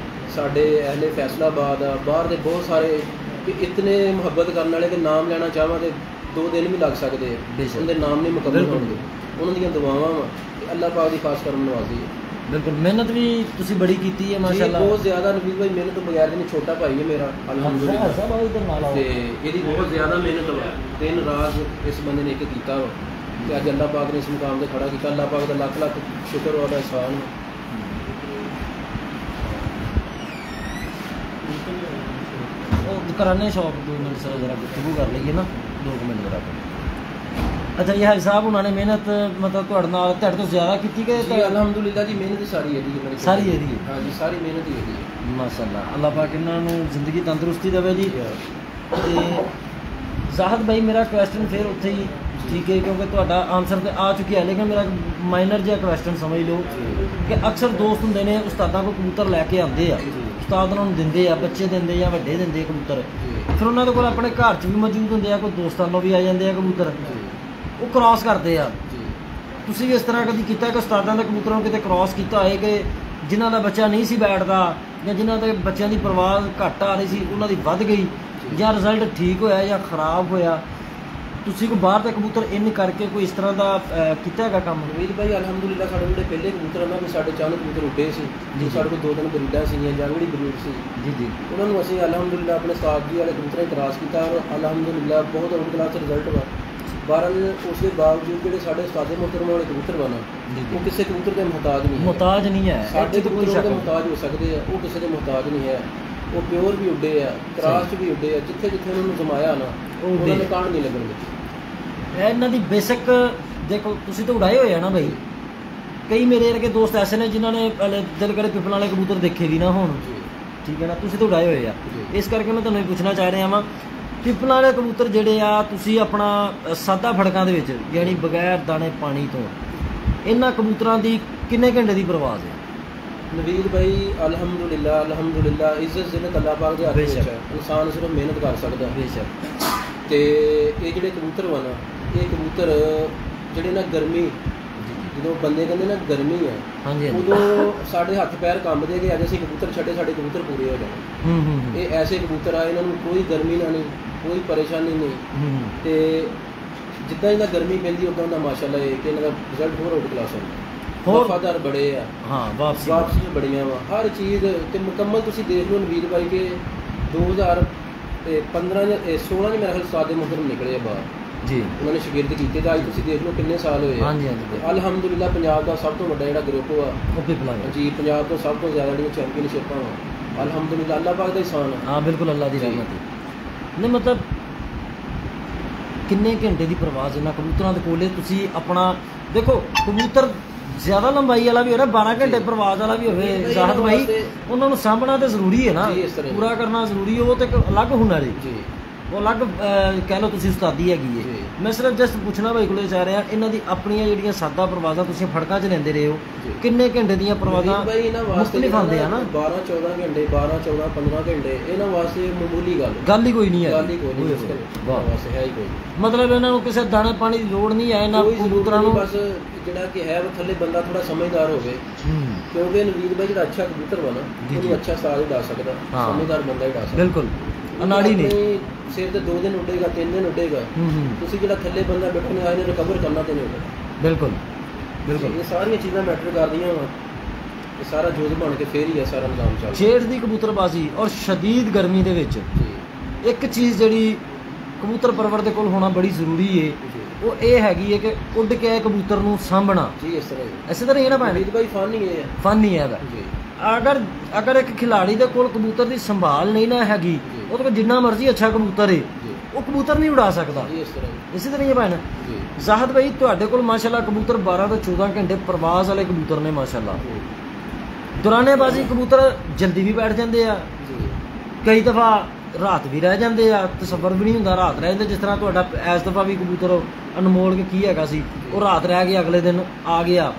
ਸਾਡੇ ਅਹਲੇ ਫੈਸਲਾਬਾਦ ਆ, ਬਾਹਰ ਦੇ ਬਹੁਤ ਸਾਰੇ ਕਿ ਇਤਨੇ ਮੁਹੱਬਤ ਕਰਨ ਵਾਲੇ ਕਿ ਨਾਮ ਲੈਣਾ ਚਾਹਾਂ ਤੇ 2 ਦਿਨ ਵੀ ਲੱਗ ਸਕਦੇ ਆ, ਬੇਸ਼ੱਕ। ਉਹਦੇ ਨਾਮ ਨਹੀਂ ਮੁਕੰਮਲ ਬਿਲਕੁਲ। ਹੋਣਗੇ। ਉਹਨਾਂ ਦੀਆਂ ਦੁਆਵਾਂ ਵਾ ਕਿ ਅੱਲਾਹ ਪਾਕ ਦੀ ਖਾਸ ਕਰਮ ਨਵਾਜ਼ੀ ਹੈ। ਬਿਲਕੁਲ। ਮਿਹਨਤ ਵੀ ਤੁਸੀਂ ਬੜੀ ਕੀਤੀ ਹੈ ਜੀ ਮਾਸ਼ਾਅੱਲਾ। ਬਹੁਤ ਜ਼ਿਆਦਾ ਨਵੀਦ ਭਾਈ ਮਿਹਨਤ ਤੋਂ ਬਗੈਰ ਨਹੀਂ, ਛੋਟਾ ਭਾਈ ਹੈ ਮੇਰਾ ਅਲਹਮਦੁਲਿਲਾ, ਸਭ ਆਓ ਇਧਰ ਨਾਲ ਆਓ। ਤੇ ਇਹਦੀ ਬਹੁਤ ਜ਼ਿਆਦਾ ਮਿਹਨਤ ਵਾ, ਦਿਨ ਰਾਤ ਇਸ ਬੰਦੇ ਨੇ ਇੱਕ ਕੀਤਾ ਵਾ ਤੇ ਅੱਜ ਅੱਲਾਹ ਪਾਕ ਨੇ ਇਸ ਮੁਕਾਮ ਤੇ ਖੜਾ ਕੀਤਾ। ਅੱਲਾਹ ਪਾਕ ਦਾ ਲੱਖ ਲੱਖ ਸ਼ੁਕਰ ਉਹਦਾ ਇਹਸਾਨ ਹੈ। ਉਹ ਕਰਾਨੇ ਸ਼ੌਪ 2 ਮਿੰਟ ਸਰ ਜਰਾ ਗੁਫ਼ਤਗੂ ਕਰ ਲਈਏ ਨਾ, 2 ਮਿੰਟ ਜਰਾ। ਅੱਛਾ ਇਹ ਹਾਜੀ ਸਾਹਿਬ ਉਹਨਾਂ ਨੇ ਮਿਹਨਤ ਮਤਲਬ ਤੁਹਾਡੇ ਤੋਂ ਜ਼ਿਆਦਾ ਕੀਤੀ ਕਿ ਜੀ ਅਲਹਮਦੁਲਿਲਾ ਜੀ ਮਿਹਨਤ ਸਾਰੀ ਇਹਦੀ ਹੈ, ਸਾਰੀ ਇਹਦੀ ਹੈ? ਹਾਂ ਜੀ ਸਾਰੀ ਮਿਹਨਤ ਹੀ ਇਹਦੀ ਹੈ ਮਾਸ਼ਾਅੱਲਾ। ਅੱਲਾਹ ਪਾਕ ਇਹਨਾਂ ਨੂੰ ਜ਼ਿੰਦਗੀ ਤੰਦਰੁਸਤੀ ਦੇਵੇ ਜੀ। ਤੇ ਜ਼ਾਹਦ ਭਾਈ ਮੇਰਾ ਕੁਐਸਚਨ ਫਿਰ ਉੱਥੇ ਹੀ ਠੀਕ ਹੈ, ਕਿਉਂਕਿ ਤੁਹਾਡਾ ਆਨਸਰ ਤੇ ਆ ਚੁੱਕਿਆ, ਲੇਕਿਨ ਮੇਰਾ ਮਾਈਨਰ ਜਿਹਾ ਕੁਐਸਚਨ ਸਮਝ ਲਓ ਕਿ ਅਕਸਰ ਦੋਸਤ ਹੁੰਦੇ ਨੇ ਉਸਤਾਦਾਂ ਕੋਲ ਕਬੂਤਰ ਲੈ ਕੇ ਆਉਂਦੇ ਆ, ਉਸਤਾਦ ਉਹਨਾਂ ਨੂੰ ਦਿੰਦੇ ਆ, ਬੱਚੇ ਦਿੰਦੇ ਜਾਂ ਵੱਡੇ ਦਿੰਦੇ ਕਬੂਤਰ, ਫਿਰ ਉਹਨਾਂ ਦੇ ਕੋਲ ਆਪਣੇ ਘਰ 'ਚ ਵੀ ਮੌਜੂਦ ਹੁੰਦੇ ਆ, ਕੋਈ ਦੋਸਤਾਂ ਨੂੰ ਵੀ ਆ ਜਾਂਦੇ ਆ ਕਬੂਤਰ, ਉਹ ਕ੍ਰਾਸ ਕਰਦੇ ਆ। ਤੁਸੀਂ ਵੀ ਇਸ ਤਰ੍ਹਾਂ ਕਦੀ ਕੀਤਾ ਕਿ ਉਸਤਾਦਾਂ ਦੇ ਕਬੂਤਰਾਂ ਨੂੰ ਕਿਤੇ ਕ੍ਰਾਸ ਕੀਤਾ ਹੋਏ ਕਿ ਜਿਨ੍ਹਾਂ ਦਾ ਬੱਚਾ ਨਹੀਂ ਸੀ ਬੈਠਦਾ ਜਾਂ ਜਿਨ੍ਹਾਂ ਦੇ ਬੱਚਿਆਂ ਦੀ ਪਰਵਾਜ਼ ਘੱਟ ਆ ਰਹੀ ਸੀ ਉਹਨਾਂ ਦੀ ਵੱਧ ਗਈ, ਜਾਂ ਰਿਜ਼ਲਟ ਠੀਕ ਹੋਇਆ ਜਾਂ ਖਰਾਬ ਹੋਇਆ? ਤੁਸੀਂ ਕੋਈ ਬਾਹਰ ਦੇ ਕਬੂਤਰ ਇਨ ਕਰਕੇ ਕੋਈ ਇਸ ਤਰ੍ਹਾਂ ਦਾ ਕੀਤਾ ਹੈਗਾ ਕੰਮ? ਨਵੀਦ ਭਾਈ ਅਲਹਮਦੁਲਿਲਾ ਸਾਡੇ ਜਿਹੜੇ ਪਹਿਲੇ ਕਬੂਤਰ ਨਾ, ਵੀ ਸਾਡੇ ਚੰਦ ਕਬੂਤਰ ਉੱਡੇ ਸੀ ਜੀ, ਸਾਡੇ ਕੋਲ 2-3 ਬਰੀਡਾਂ ਸੀਗੀਆਂ, ਜੰਗੜੀ ਬਰੀਡ ਸੀ ਜੀ ਜੀ। ਉਹਨਾਂ ਨੂੰ ਅਸੀਂ ਅਲਹਮਦੁਲਿਲਾ ਆਪਣੇ ਸਾਥੀ ਵਾਲੇ ਕਬੂਤਰਾਂ ਕ੍ਰਾਸ ਕੀਤਾ ਔਰ ਅਲਹਮਦੁਲਿਲਾ ਬਹੁਤ ਆਊਟ ਕਲਾਸ ਰਿਜ਼ਲਟ ਵਾ। ਬਹਰਹਾਲ ਉਸ ਦੇ ਬਾਵਜੂਦ ਜਿਹੜੇ ਸਾਡੇ ਉਸਤਾਦੇ ਮੁਹਤਰਮ ਵਾਲੇ ਕਬੂਤਰ ਬਣਾ, ਉਹ ਕਿਸੇ ਕਬੂਤਰ ਦੇ ਮੁਹਤਾਜ ਨਹੀਂ ਹੈ, ਮੁਹਤਾਜ ਨਹੀਂ ਹੈ। ਸਾਡੇ ਕਬੂਤਰ ਦੇ ਮੁਹਤਾਜ ਹੋ ਸਕਦੇ ਆ, ਉਹ ਕਿਸੇ ਦੇ ਮੁਹਤਾਜ ਨਹੀਂ ਹੈ। ਉਹ ਪਿਓਰ ਵੀ ਉੱਡੇ ਆ, ਕ੍ਰਾਸ 'ਚ ਵੀ ਉੱਡੇ ਆ, ਜਿੱਥੇ ਜਿੱਥੇ ਉਹਨਾਂ ਨੂੰ ਜਮਾਇਆ ਨਾ ਉਹਨਾਂ ਨੂੰ ਕਾਣ ਨਹੀਂ ਲੱਗਣ ਦਿੱਤੀ। ਇਹਨਾਂ ਦੀ ਬੇਸਿਕ ਦੇਖੋ, ਤੁਸੀਂ ਤਾਂ ਉਡਾਏ ਹੋਏ ਆ ਨਾ ਭਾਈ, ਕਈ ਮੇਰੇ ਵਰਗੇ ਦੋਸਤ ਐਸੇ ਨੇ ਜਿਨ੍ਹਾਂ ਨੇ ਦਿਲ ਕਰੇ ਪਿੱਪਲ ਵਾਲੇ ਕਬੂਤਰ ਦੇਖੇ ਵੀ ਨਾ ਹੋਣ, ਠੀਕ ਹੈ ਨਾ, ਤੁਸੀਂ ਤਾਂ ਉਡਾਏ ਹੋਏ ਆ। ਇਸ ਕਰਕੇ ਮੈਂ ਤੁਹਾਨੂੰ ਇਹ ਪੁੱਛਣਾ ਚਾਹ ਰਿਹਾ ਵਾਂ, ਪਿੱਪਲ ਵਾਲੇ ਕਬੂਤਰ ਜਿਹੜੇ ਆ ਤੁਸੀਂ ਆਪਣਾ ਸਾਦਾ ਫੜਕਾਂ ਦੇ ਵਿੱਚ ਯਾਨੀ ਬਗੈਰ ਦਾਣੇ ਪਾਣੀ ਤੋਂ, ਇਹਨਾਂ ਕਬੂਤਰਾਂ ਦੀ ਕਿੰਨੇ ਘੰਟੇ ਦੀ ਪ੍ਰਵਾਜ਼ ਹੈ? ਨਵੀਦ ਭਾਈ ਅਲਹਮਦੁਲਿਲਾ ਇੱਜ਼ਤ ਜ਼ਿਲਤ ਅੱਲਾਹ ਪਾਕ ਦੇ ਹੱਥ ਵਿੱਚ ਹੈ, ਇਨਸਾਨ ਸਿਰਫ ਮਿਹਨਤ ਕਰ ਸਕਦਾ ਬੇਸ਼ੱਕ। ਤੇ ਇਹ ਜਿਹੜੇ ਕਬੂਤਰ ਵਾ ਨਾ, ਇਹ ਕਬੂਤਰ ਜਿਹੜੇ ਨਾ ਗਰਮੀ ਜਦੋਂ ਬੰਦੇ ਕਹਿੰਦੇ ਨਾ ਗਰਮੀ ਹੈ, ਹਾਂਜੀ ਹਾਂਜੀ ਉਦੋਂ ਸਾਡੇ ਹੱਥ ਪੈਰ ਕੰਬਦੇ ਕਿ ਅੱਜ ਅਸੀਂ ਕਬੂਤਰ ਛੱਡੇ, ਸਾਡੇ ਕਬੂਤਰ ਪੂਰੇ ਹੋ ਜਾਣ। ਇਹ ਐਸੇ ਕਬੂਤਰ ਆ, ਇਹਨਾਂ ਨੂੰ ਕੋਈ ਗਰਮੀ ਨਾ ਨਹੀਂ, ਕੋਈ ਪਰੇਸ਼ਾਨੀ ਨਹੀਂ। ਤੇ ਜਿੱਦਾਂ ਇਹਨਾਂ ਗਰਮੀ ਪੈਂਦੀ ਉਦਾਂ ਦਾ ਮਾਸ਼ਾਅੱਲਾ ਇਹ ਕਿ ਇਹਨਾਂ ਦਾ ਰਿਜ਼ਲਟ ਹੋਰ ਆਊਟ ਕਲਾਸ ਹੈ। ਵਫਾਦਾਰ ਬੜੇ ਆ, ਹਾਂ ਵਾਪਸੀ ਬੜੀਆਂ ਵਾ, ਹਰ ਚੀਜ਼ ਤੇ ਮੁਕੰਮਲ। ਤੁਸੀਂ ਦੇਖ ਲਓ ਨਵੀਦ ਭਾਈ ਕਿ 2015 ਜਾਂ 16 ਚ ਮੇਰੇ ਖਿਆਲ ਉਸਤਾਦ ਮੁਹੱਤਰਮ ਨਿਕਲੇ ਆ ਬਾਹਰ ਜੀ, ਉਹਨਾਂ ਨੇ ਸ਼ਾਗਿਰਦ ਕੀਤੇ ਤੇ ਅੱਜ ਤੁਸੀਂ ਦੇਖ ਲਓ ਕਿੰਨੇ ਸਾਲ ਹੋਏ। ਹਾਂਜੀ ਹਾਂਜੀ ਅਲਹਮਦੁਲਿਲਾ ਪੰਜਾਬ ਦਾ ਸਭ ਤੋਂ ਵੱਡਾ ਜਿਹੜਾ ਗਰੁੱਪ ਆ ਜੀ, ਪੰਜਾਬ ਤੋਂ ਸਭ ਤੋਂ ਜ਼ਿਆਦਾ ਜਿਹੜੀਆਂ ਚੈਂਪੀਅਨਸ਼ਿਪਾਂ ਵਾ, ਅਲਹਮਦੁਲਿਲਾ ਅੱਲਾਹ ਪਾਕ ਦਾ ਇਹਸਾਨ ਹੈ। ਹਾਂ ਬਿਲਕੁਲ ਅੱਲਾਹ ਦੀ ਰਹਿਮਤ ਹੈ। ਨਹੀਂ ਮਤਲਬ ਕਿੰਨੇ ਘੰਟੇ ਦੀ ਪ੍ਰਵਾਜ਼ ਇਹਨਾਂ ਕਬੂਤਰਾਂ ਦੇ ਕੋਲੇ ਤੁਸੀਂ ਆਪਣਾ ਦੇਖੋ, ਕਬੂਤਰ ਜ਼ਿਆਦਾ ਲੰਬਾਈ ਵਾਲਾ ਵੀ ਹੋਵੇ, 12 ਘੰਟੇ ਪ੍ਰਵਾਜ਼ ਵਾਲਾ ਵੀ ਹੋਵੇ ਜ਼ਾਹਦ ਭਾਈ, ਉਹਨਾਂ ਨੂੰ ਸਾਂਭਣਾ ਤਾਂ ਜ਼ਰੂਰੀ ਹੈ ਨਾ, ਪੂਰਾ ਕਰਨਾ ਜ਼ਰੂਰੀ, ਉਹ ਤੇ ਇੱਕ ਅਲੱਗ ਹੁਨਰ ਹੈ ਜੀ, ਉਹ ਅਲੱਗ ਕਹਿ ਲਓ ਤੁਸੀਂ ਉਸਤਾਦੀ ਹੈਗੀ ਹੈ। ਮੈਂ ਸਿਰਫ ਜਸਟ ਪੁੱਛਣਾ ਭਾਈ ਕੋਲੇ ਚਾਹ ਰਿਹਾ, ਇਹਨਾਂ ਦੀ ਆਪਣੀਆਂ ਜਿਹੜੀਆਂ ਸਾਦਾ ਪ੍ਰਵਾਜ਼ਾਂ ਤੁਸੀਂ ਫੜਕਾਂ 'ਚ ਲੈਂਦੇ ਰਹੇ ਹੋ, ਕਿੰਨੇ ਘੰਟੇ ਦੀਆਂ ਪ੍ਰਵਾਜ਼ਾਂ ਮੁਖਤਲਿਫ ਆਉਂਦੇ ਆ ਨਾ? 12-14 ਘੰਟੇ, 12-14 15 ਘੰਟੇ, ਇਹਨਾਂ ਵਾਸਤੇ ਮਾਮੂਲੀ ਗੱਲ ਹੀ ਕੋਈ ਨਹੀਂ ਹੈ, ਹੈ ਹੀ ਕੋਈ। ਮਤਲਬ ਇਹਨਾਂ ਨੂੰ ਕਿਸੇ ਦਾਣੇ ਪਾਣੀ ਦੀ ਲੋੜ ਨਹੀਂ ਹੈ, ਇਹਨਾਂ ਕਬੂਤਰਾਂ ਨੂੰ ਬਸ ਜਿਹੜਾ ਕਿ ਹੈ ਉਹ ਥੱਲੇ ਬੰਦਾ ਥੋੜਾ ਸਮਝਦਾਰ ਹੋਵੇ, ਕਿਉਂਕਿ ਨਵੀਦ ਭਾਈ ਜਿਹੜਾ ਅੱਛਾ ਕਬੂਤਰ ਵਾ ਨਾ, ਉਹਨੂੰ ਅੱਛਾ ਸਾਜ਼ ਉਡਾ ਸਕਦਾ, ਸਮਝਦਾਰ ਬੰਦਾ ਹੀ ਉਡਾ ਸਕਦਾ। ਬਿਲਕੁਲ ਅਨਾੜੀ ਨਹੀਂ, ਸਿਰ ਤੇ 2 ਦਿਨ ਉੱਡੇਗਾ, 3 ਦਿਨ ਉੱਡੇਗਾ, ਤੁਸੀਂ ਜਿਹੜਾ ਥੱਲੇ ਬੰਦਾ ਬੈਠਣੇ ਆਏ ਨੇ ਰਿਕਵਰ ਕਰਨਾ ਤੇ ਨਹੀਂ ਹੋਗਾ। ਬਿਲਕੁਲ ਬਿਲਕੁਲ, ਇਹ ਸਾਰੀਆਂ ਚੀਜ਼ਾਂ ਮੈਟਰ ਕਰਦੀਆਂ ਵਾ, ਇਹ ਸਾਰਾ ਜੋਜ਼ ਬਣ ਕੇ ਫੇਰ ਹੀ ਹੈ ਸਾਰਾ ਨਿਜ਼ਾਮ ਚੱਲਦਾ। ਛੇੜ ਦੀ ਕਬੂਤਰਬਾਜ਼ੀ ਔਰ ਸ਼ਦੀਦ ਗਰਮੀ ਦੇ ਵਿੱਚ ਇੱਕ ਚੀਜ਼ ਜਿਹੜੀ ਕਬੂਤਰ ਪਰਵਰ ਦੇ ਕੋਲ ਹੋਣਾ ਬੜੀ ਜ਼ਰੂਰੀ ਹੈ, ਉਹ ਇਹ ਹੈਗੀ ਹੈ ਕਿ ਉੱਡ ਕੇ ਕਬੂਤਰ ਨੂੰ ਸਾਂਭਣਾ ਜੀ। ਇਸੇ ਤਰ੍ਹਾਂ ਹੀ ਨਾ ਭਾਈ ਫਨ ਹੀ ਹੈ ਅਗਰ ਇੱਕ ਖਿਲਾੜੀ ਦੇ ਕੋਲ ਕਬੂਤਰ ਦੀ ਸੰਭਾਲ ਨਹੀਂ ਨਾ ਹੈਗੀ, ਉਹਦੇ ਕੋਲ ਜਿੰਨਾ ਮਰਜ਼ੀ ਅੱਛਾ ਕਬੂਤਰ ਹੈ, ਉਹ ਕਬੂਤਰ ਨਹੀਂ ਉਡਾ ਸਕਦਾ। ਇਸੇ ਤਰ੍ਹਾਂ ਹੀ ਹੈ ਭਾਈ ਜ਼ਾਹਦ ਭਾਈ, ਤੁਹਾਡੇ ਕੋਲ ਮਾਸ਼ਾਅੱਲਾ ਕਬੂਤਰ 12 ਤੋਂ 14 ਘੰਟੇ ਪ੍ਰਵਾਜ਼ ਵਾਲੇ ਕਬੂਤਰ ਨੇ ਮਾਸ਼ਾਅੱਲਾ। ਦੁਰਾਨੇਬਾਜ਼ੀ ਕਬੂਤਰ ਜਲਦੀ ਵੀ ਬੈਠ ਜਾਂਦੇ ਆ, ਕਈ ਦਫਾ ਰਾਤ ਵੀ ਰਹਿ ਜਾਂਦੇ ਆ, ਤਸੱਵਰ ਵੀ ਨਹੀਂ ਹੁੰਦਾ ਰਾਤ ਰਹਿ ਜਾਂਦੇ। ਜਿਸ ਤਰ੍ਹਾਂ ਤੁਹਾਡਾ ਇਸ ਦਫਾ ਵੀ ਕਬੂਤਰ ਅਨਮੋਲ ਕੀ ਹੈਗਾ ਸੀ, ਉਹ ਰਾਤ ਰਹਿ ਗਿਆ, ਅਗਲੇ ਦਿਨ ਆ ਗਿਆ।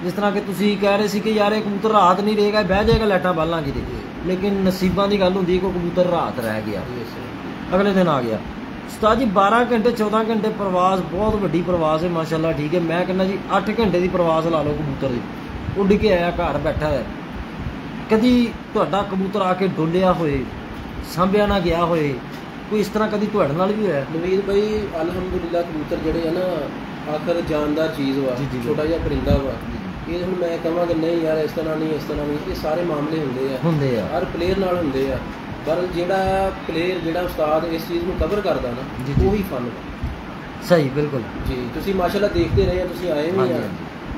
ਜਿਸ ਤਰ੍ਹਾਂ ਕਿ ਤੁਸੀਂ ਕਹਿ ਰਹੇ ਸੀ ਕਿ ਯਾਰ ਇਹ ਕਬੂਤਰ ਰਾਤ ਨਹੀਂ ਰਹੇਗਾ, ਬਹਿ ਜਾਏਗਾ ਲਾਈਟਾਂ ਬਾਲਾਂਗੇ ਤੇ, ਲੇਕਿਨ ਨਸੀਬਾਂ ਦੀ ਗੱਲ ਹੁੰਦੀ ਕਿ ਕਬੂਤਰ ਰਾਤ ਰਹਿ ਗਿਆ, ਅਗਲੇ ਦਿਨ ਆ ਗਿਆ। ਉਸਤਾਦ ਜੀ 12 ਘੰਟੇ 14 ਘੰਟੇ ਪ੍ਰਵਾਜ਼ ਬਹੁਤ ਵੱਡੀ ਪ੍ਰਵਾਜ਼ ਹੈ ਮਾਸ਼ਾਅੱਲਾ, ਠੀਕ ਹੈ। ਮੈਂ ਕਹਿੰਦਾ ਜੀ 8 ਘੰਟੇ ਦੀ ਪ੍ਰਵਾਜ਼ ਲਾ ਲਓ ਕਬੂਤਰ ਦੀ, ਉੱਡ ਕੇ ਆਇਆ, ਘਰ ਬੈਠਾ ਹੈ। ਕਦੀ ਤੁਹਾਡਾ ਕਬੂਤਰ ਆ ਕੇ ਡੋਲਿਆ ਹੋਏ, ਸਾਂਭਿਆ ਨਾ ਗਿਆ ਹੋਏ, ਕੋਈ ਇਸ ਤਰ੍ਹਾਂ ਕਦੀ ਤੁਹਾਡੇ ਨਾਲ ਵੀ ਹੋਇਆ? ਨਵੀਦ ਭਾਈ ਅਲਹਮਦੁਲਿਲਾ ਕਬੂਤਰ ਜਿਹੜੇ ਆ ਨਾ ਆਖਰ ਜਾਨਦਾਰ ਚੀਜ਼ ਵਾ, ਛੋਟਾ ਜਿਹਾ ਪਰਿੰਦਾ ਵਾ, ਇਹ ਹੁਣ ਮੈਂ ਕਹਾਂਗਾ ਨਹੀਂ ਯਾਰ ਇਸ ਤਰ੍ਹਾਂ ਨਹੀਂ, ਇਸ ਤਰ੍ਹਾਂ ਨਹੀਂ, ਇਹ ਸਾਰੇ ਮਾਮਲੇ ਹੁੰਦੇ ਆ, ਹਰ ਪਲੇਅਰ ਨਾਲ ਹੁੰਦੇ ਆ। ਪਰ ਜਿਹੜਾ ਪਲੇਅਰ, ਜਿਹੜਾ ਉਸਤਾਦ ਇਸ ਚੀਜ਼ ਨੂੰ ਕਵਰ ਕਰਦਾ ਨਾ, ਉਹੀ ਫਨ ਸਹੀ। ਬਿਲਕੁਲ ਜੀ, ਤੁਸੀਂ ਮਾਸ਼ਾਅੱਲਾ ਦੇਖਦੇ ਰਹੇ ਆ, ਤੁਸੀਂ ਆਏ ਵੀ ਆ,